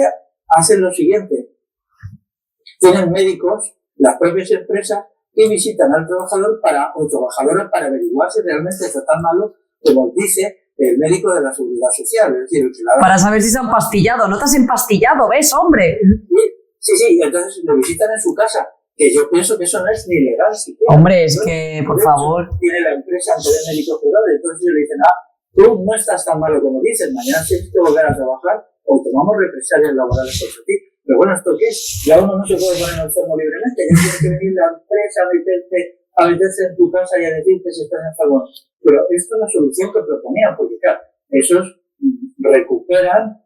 Speaker 2: hacen lo siguiente. Tienen médicos, las propias empresas, que visitan al trabajador o trabajadoras para averiguar si realmente está tan malo como dice el médico de la Seguridad Social. Es decir,
Speaker 1: para saber si se han empastillado. ¿No te has empastillado? ¿Ves, hombre?
Speaker 2: Sí. Entonces lo visitan en su casa. Que yo pienso que eso no es ni legal siquiera.
Speaker 1: Hombre, es que, por favor.
Speaker 2: Tiene la empresa ante el médico privado, entonces le dicen, tú no estás tan malo como dices, mañana tienes que volver a trabajar o tomamos represalias laborales contra ti. Pero bueno, ¿esto qué es? Ya uno no se puede poner enfermo libremente, ya tiene que venir la empresa a meterse en tu casa y a decirte si estás enfermo. Pero esto es la solución que proponían, porque claro, esos recuperan,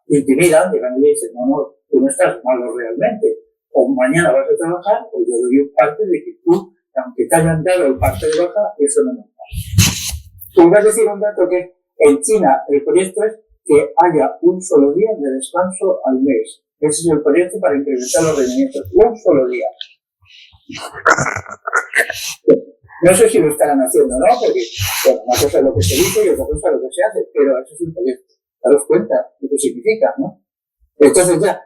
Speaker 2: intimidan, llegan y dicen, no, tú no estás malo realmente. O mañana vas a trabajar, o yo doy parte de que tú, aunque te hayan dado el parte de baja, eso no nos pasa. Tú vas a decir un dato que en China el proyecto es que haya un solo día de descanso al mes. Ese es el proyecto para incrementar los rendimientos. Un solo día. No sé si lo estarán haciendo, ¿no? Porque, bueno, una cosa es lo que se dice y otra cosa es lo que se hace, pero eso es un proyecto. Daros cuenta de lo que significa, ¿no? Entonces ya,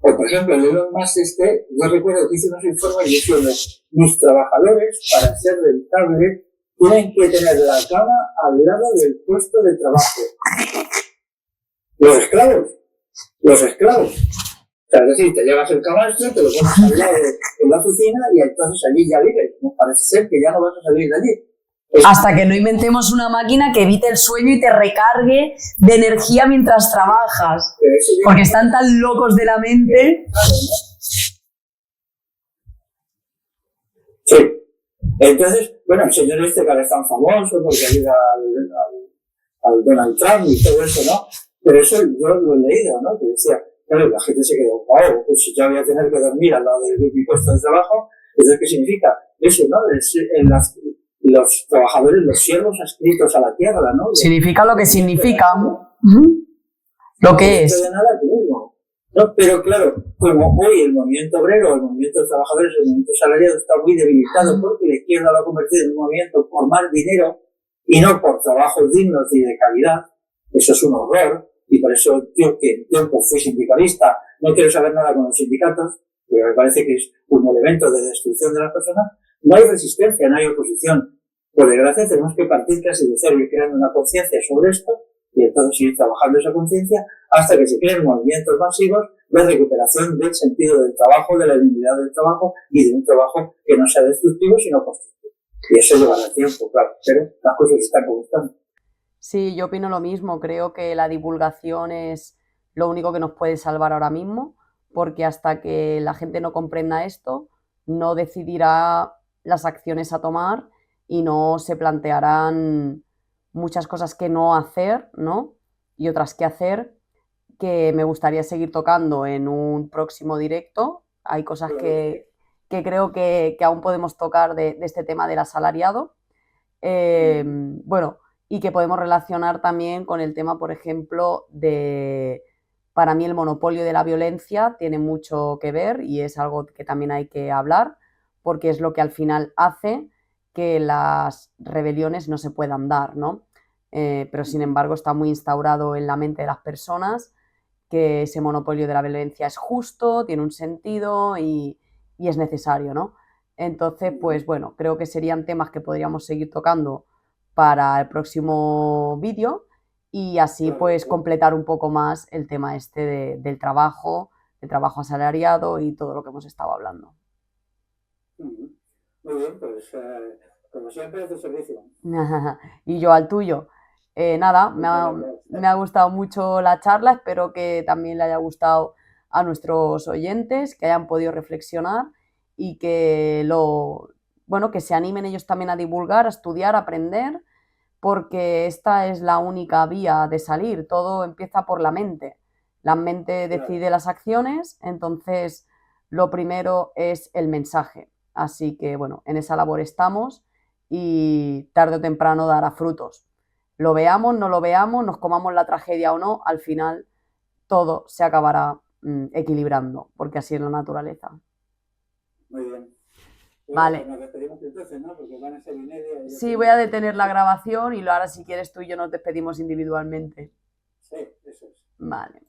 Speaker 2: por ejemplo, el Elon Musk yo recuerdo que hice unos informes diciendo mis trabajadores, para ser rentables, tienen que tener la cama al lado del puesto de trabajo. Los esclavos. O sea, es decir, te llevas el camastro, te lo pones al lado de la oficina y entonces allí ya vives. No, parece ser que ya no vas a salir de allí.
Speaker 1: Hasta que no inventemos una máquina que evite el sueño y te recargue de energía mientras trabajas. Porque están tan locos de la mente.
Speaker 2: Sí. Entonces, bueno, el señor que ahora es tan famoso porque ayuda al Donald Trump y todo eso, ¿no? Pero eso yo lo he leído, ¿no? Que decía, claro, la gente se quedó, wow, pues si ya voy a tener que dormir al lado de mi puesto de trabajo, ¿eso qué significa? Eso, ¿no? Los trabajadores, los siervos adscritos a la tierra, ¿no?
Speaker 1: Significa lo que significa. Lo que es.
Speaker 2: No nada que ver, ¿no? Pero claro, como hoy el movimiento obrero, el movimiento de trabajadores, el movimiento salariado está muy debilitado porque la izquierda lo ha convertido en un movimiento por más dinero y no por trabajos dignos y de calidad, eso es un horror. Y por eso yo, que en tiempo fui sindicalista, no quiero saber nada con los sindicatos, porque me parece que es un elemento de destrucción de las personas. No hay resistencia, no hay oposición. Por desgracia, tenemos que partir casi de cero y crear una conciencia sobre esto y entonces ir trabajando esa conciencia hasta que se creen movimientos masivos de recuperación del sentido del trabajo, de la dignidad del trabajo y de un trabajo que no sea destructivo sino constructivo. Y eso llevará tiempo, claro, pero las cosas están como están.
Speaker 1: Sí, yo opino lo mismo. Creo que la divulgación es lo único que nos puede salvar ahora mismo, porque hasta que la gente no comprenda esto, no decidirá las acciones a tomar y no se plantearán muchas cosas que no hacer, ¿no? Y otras que hacer, que me gustaría seguir tocando en un próximo directo. Hay cosas que creo que aún podemos tocar de este tema del asalariado. Bueno, y que podemos relacionar también con el tema, por ejemplo, para mí el monopolio de la violencia tiene mucho que ver y es algo que también hay que hablar, porque es lo que al final hace que las rebeliones no se puedan dar, ¿no? Pero sin embargo está muy instaurado en la mente de las personas que ese monopolio de la violencia es justo, tiene un sentido y es necesario, ¿no? Entonces, pues bueno, creo que serían temas que podríamos seguir tocando para el próximo vídeo y así pues completar un poco más el tema este del trabajo asalariado y todo lo que hemos estado hablando.
Speaker 2: Muy bien, pues como siempre, a tu servicio.
Speaker 1: Y yo al tuyo. Nada, me ha gustado mucho la charla, espero que también le haya gustado a nuestros oyentes, que hayan podido reflexionar y que bueno, que se animen ellos también a divulgar, a estudiar, a aprender, porque esta es la única vía de salir, todo empieza por la mente. La mente decide las acciones, entonces lo primero es el mensaje. Así que bueno, en esa labor estamos y tarde o temprano dará frutos. Lo veamos, no lo veamos, nos comamos la tragedia o no, al final todo se acabará equilibrando, porque así es la naturaleza.
Speaker 2: Muy bien.
Speaker 1: Vale.
Speaker 2: Pues nos despedimos entonces, ¿no? Porque van a ser 1:30.
Speaker 1: Sí, voy a detener la grabación y ahora si quieres tú y yo nos despedimos individualmente.
Speaker 2: Sí, eso es.
Speaker 1: Vale.